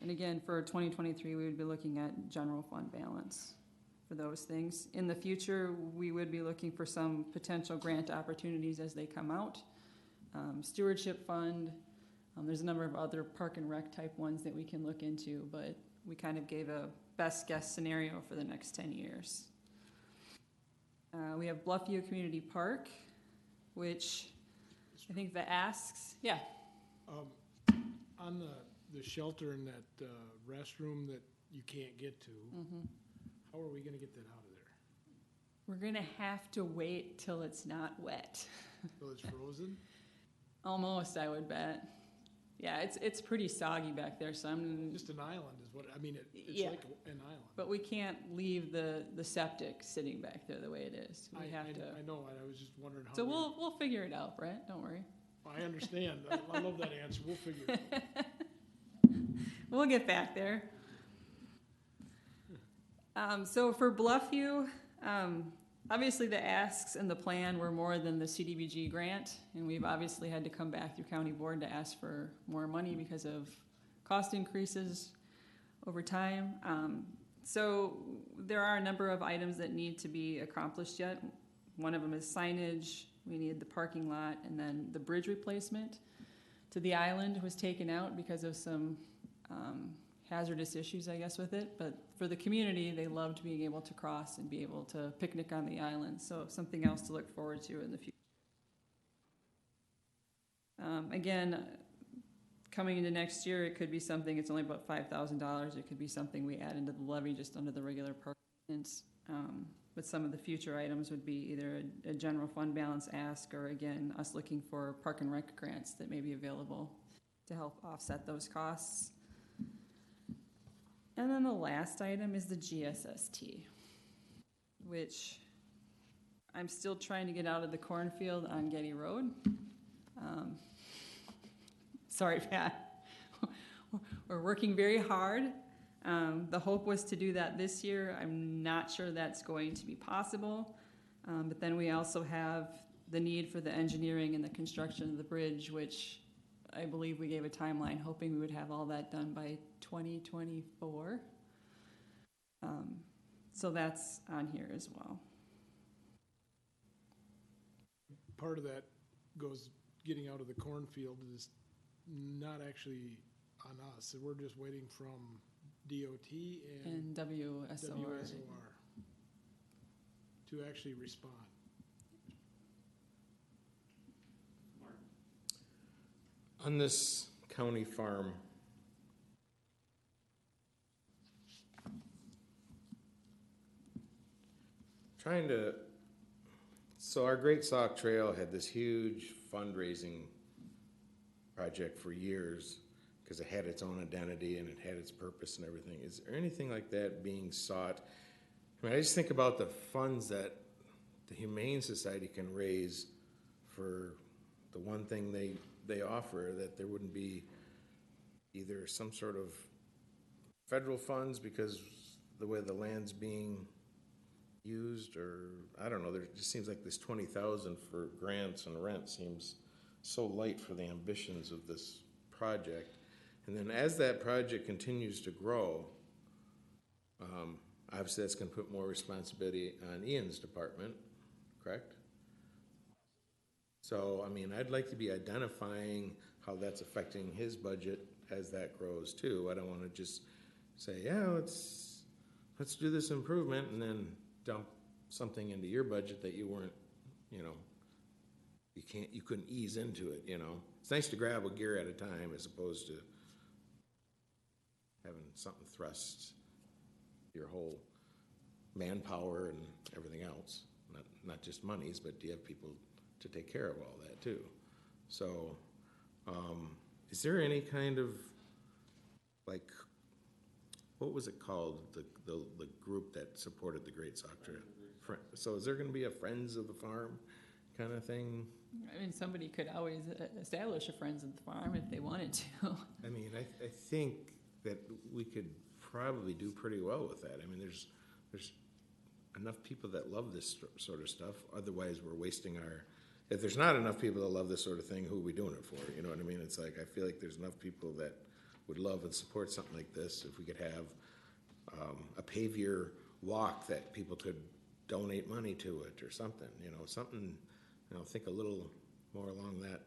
And again, for 2023, we would be looking at general fund balance for those things. In the future, we would be looking for some potential grant opportunities as they come out. Stewardship fund, there's a number of other park and rec type ones that we can look into, but we kind of gave a best guess scenario for the next 10 years. We have Bluffview Community Park, which I think the asks, yeah. On the shelter and that restroom that you can't get to, how are we gonna get that out of there? We're gonna have to wait till it's not wet. So it's frozen? Almost, I would bet. Yeah, it's pretty soggy back there, so I'm Just an island is what, I mean, it's Yeah. like an island. but we can't leave the septic sitting back there the way it is. We have to. I know, I was just wondering how. So we'll figure it out, Brett. Don't worry. I understand. I love that answer. We'll figure it out. We'll get back there. So for Bluffview, obviously the asks and the plan were more than the CDBG grant, and we've obviously had to come back through county board to ask for more money because of cost increases over time. So there are a number of items that need to be accomplished yet. One of them is signage. We need the parking lot, and then the bridge replacement to the island was taken out because of some hazardous issues, I guess, with it. But for the community, they loved being able to cross and be able to picnic on the island. So something else to look forward to in the future. Again, coming into next year, it could be something, it's only about $5,000. It could be something we add into the levy just under the regular park maintenance. But some of the future items would be either a general fund balance ask, or again, us looking for park and rec grants that may be available to help offset those costs. And then the last item is the GSST, which I'm still trying to get out of the cornfield on Getty Road. Sorry, Pat. We're working very hard. The hope was to do that this year. I'm not sure that's going to be possible. But then we also have the need for the engineering and the construction of the bridge, which I believe we gave a timeline, hoping we would have all that done by 2024. So that's on here as well. Part of that goes, getting out of the cornfield is not actually on us. We're just waiting from DOT and WSOR. To actually respond. On this county farm, so our Great Sauk Trail had this huge fundraising project for years because it had its own identity and it had its purpose and everything. Is there anything like that being sought? I mean, I just think about the funds that the Humane Society can raise for the one thing they offer, that there wouldn't be either some sort of federal funds because the way the land's being used, or, I don't know, there just seems like this 20,000 for grants and rent seems so light for the ambitions of this project. And then as that project continues to grow, obviously that's gonna put more responsibility on Ian's department, correct? So, I mean, I'd like to be identifying how that's affecting his budget as that grows too. I don't wanna just say, yeah, let's do this improvement and then dump something into your budget that you weren't, you know, you couldn't ease into it, you know? It's nice to grab a gear at a time as opposed to having something thrust your whole manpower and everything else. Not just monies, but do you have people to take care of all that too? So, is there any kind of, like, what was it called, the group that supported the Great Sauk Trail? So is there gonna be a Friends of the Farm kind of thing? I mean, somebody could always establish a Friends of the Farm if they wanted to. I mean, I think that we could probably do pretty well with that. I mean, there's enough people that love this sort of stuff. Otherwise, we're wasting our, if there's not enough people that love this sort of thing, who are we doing it for? You know what I mean? It's like, I feel like there's enough people that would love and support something like this. If we could have a pavier walk that people could donate money to it or something, something, think a little more along that.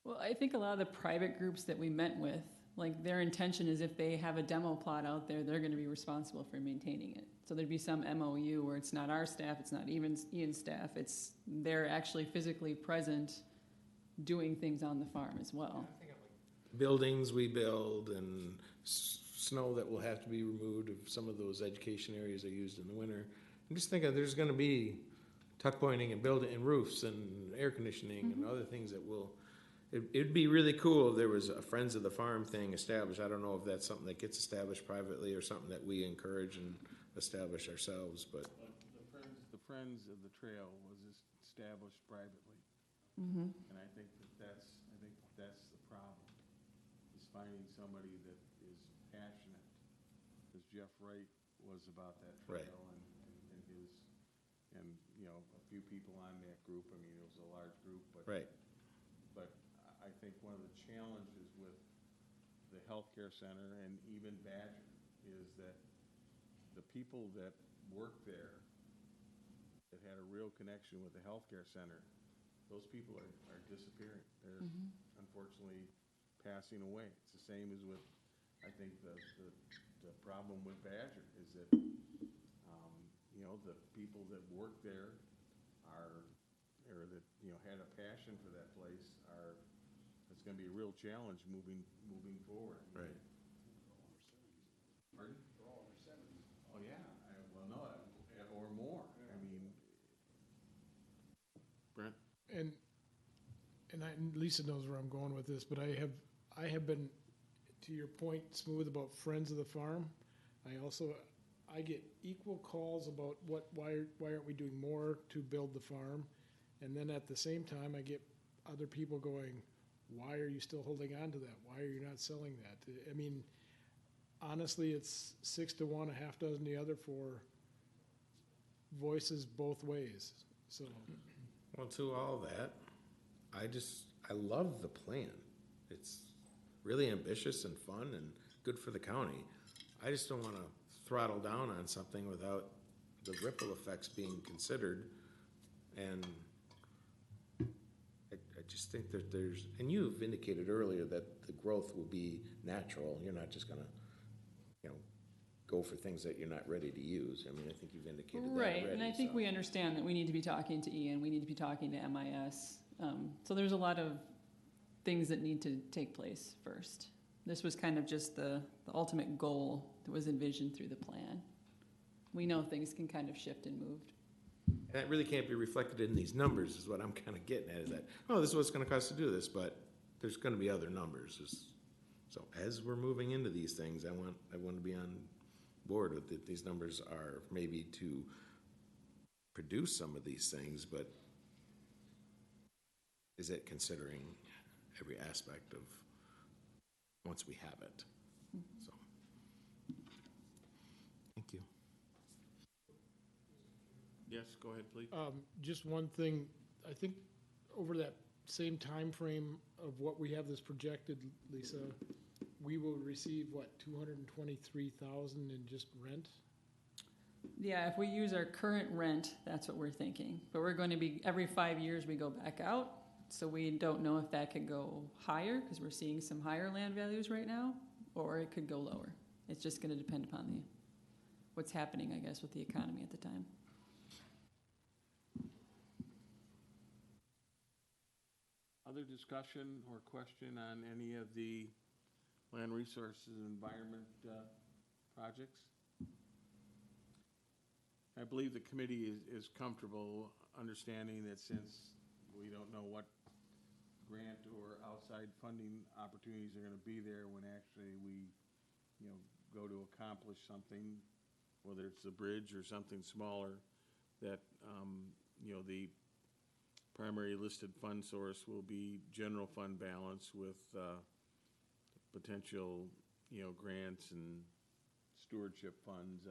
Well, I think a lot of the private groups that we met with, like, their intention is if they have a demo plot out there, they're gonna be responsible for maintaining it. So there'd be some MOU where it's not our staff, it's not even Ian's staff, they're actually physically present doing things on the farm as well. Buildings we build and snow that will have to be removed if some of those education areas are used in the winter. I'm just thinking there's gonna be tuck pointing and building and roofs and air conditioning and other things that will, it'd be really cool if there was a Friends of the Farm thing established. I don't know if that's something that gets established privately or something that we encourage and establish ourselves, but. The Friends of the Trail was established privately. Mm-hmm. And I think that's the problem, is finding somebody that is passionate, because Jeff Wright was about that trail. Right. And a few people on that group. I mean, it was a large group, but. Right. But I think one of the challenges with the healthcare center and even Badger is that the people that work there that had a real connection with the healthcare center, those people are disappearing. They're unfortunately passing away. It's the same as with, I think, the problem with Badger is that, the people that work there or that, had a passion for that place it's gonna be a real challenge moving forward. Right. Pardon? They're all in their 70s. Oh, yeah, well, no, or more. I mean, Brent? And Lisa knows where I'm going with this, but I have been, to your point, smooth about Friends of the Farm. I get equal calls about why aren't we doing more to build the farm? And then at the same time, I get other people going, why are you still holding on to that? Why are you not selling that? I mean, honestly, it's 6 to 1, a half dozen the other for voices both ways, so. Well, to all that, I love the plan. It's really ambitious and fun and good for the county. I just don't wanna throttle down on something without the ripple effects being considered. And I just think that and you've indicated earlier that the growth will be natural. You're not just gonna, go for things that you're not ready to use. I mean, I think you've indicated that already. Right, and I think we understand that we need to be talking to Ian, we need to be talking to MIS. So there's a lot of things that need to take place first. This was kind of just the ultimate goal that was envisioned through the plan. We know things can kind of shift and move. And that really can't be reflected in these numbers, is what I'm kind of getting at, is that, this is what it's gonna cost to do this, but there's gonna be other numbers. So as we're moving into these things, I want to be on board with that. These numbers are maybe to produce some of these things, but is it considering every aspect of once we have it. So, thank you. Yes, go ahead, please. Just one thing, I think over that same time frame of what we have this projected, Lisa, we will receive, what, 223,000 in just rent? Yeah, if we use our current rent, that's what we're thinking. But we're going to be, every 5 years, we go back out. So we don't know if that could go higher, because we're seeing some higher land values right now, or it could go lower. It's just gonna depend upon what's happening, I guess, with the economy at the time. Other discussion or question on any of the land resources and environment projects? I believe the committee is comfortable understanding that since we don't know what grant or outside funding opportunities are gonna be there when actually we, go to accomplish something, whether it's the bridge or something smaller, that, the primary listed fund source will be general fund balance with potential, grants and stewardship funds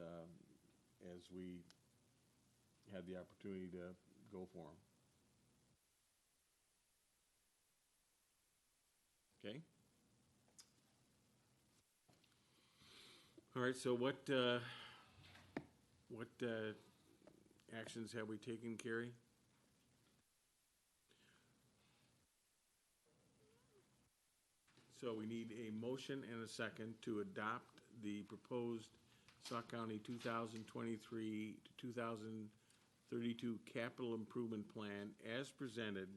as we have the opportunity to go for them. Okay? All right, so what actions have we taken, Carrie? So we need a motion and a second to adopt the proposed Sauk County 2023 to 2032 capital improvement plan as presented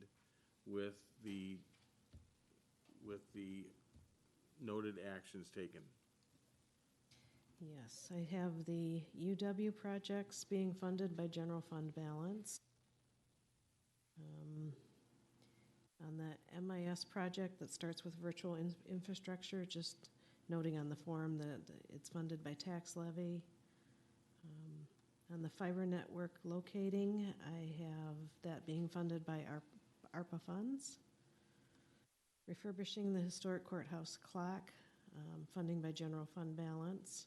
with the noted actions taken. Yes, I have the UW projects being funded by general fund balance. On the MIS project that starts with virtual infrastructure, just noting on the form that it's funded by tax levy. On the fiber network locating, I have that being funded by ARPA funds. Refurbishing the historic courthouse clock, funding by general fund balance.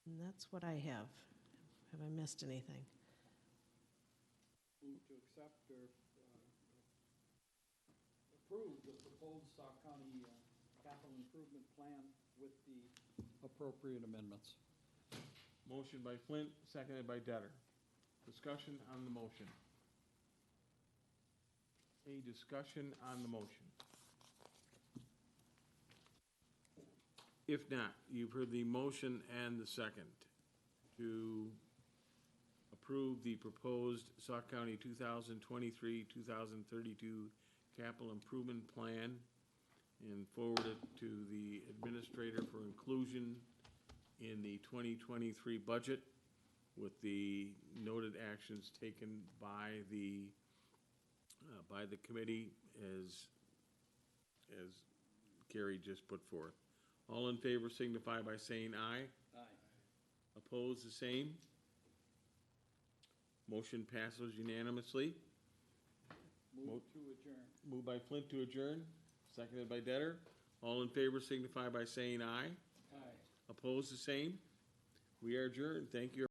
And that's what I have. Have I missed anything? Move to accept or approve the proposed Sauk County capital improvement plan with the appropriate amendments. Motion by Flint, seconded by Detter. Discussion on the motion. A discussion on the motion. If not, you've heard the motion and the second to approve the proposed Sauk County 2023-2032 capital improvement plan and forward it to the administrator for inclusion in the 2023 budget with the noted actions taken by the committee as Carrie just put forth. All in favor signify by saying aye. Aye. Opposed, the same. Motion passes unanimously. Move to adjourn. Moved by Flint to adjourn, seconded by Detter. All in favor signify by saying aye. Aye. Opposed, the same. We are adjourned. Thank you.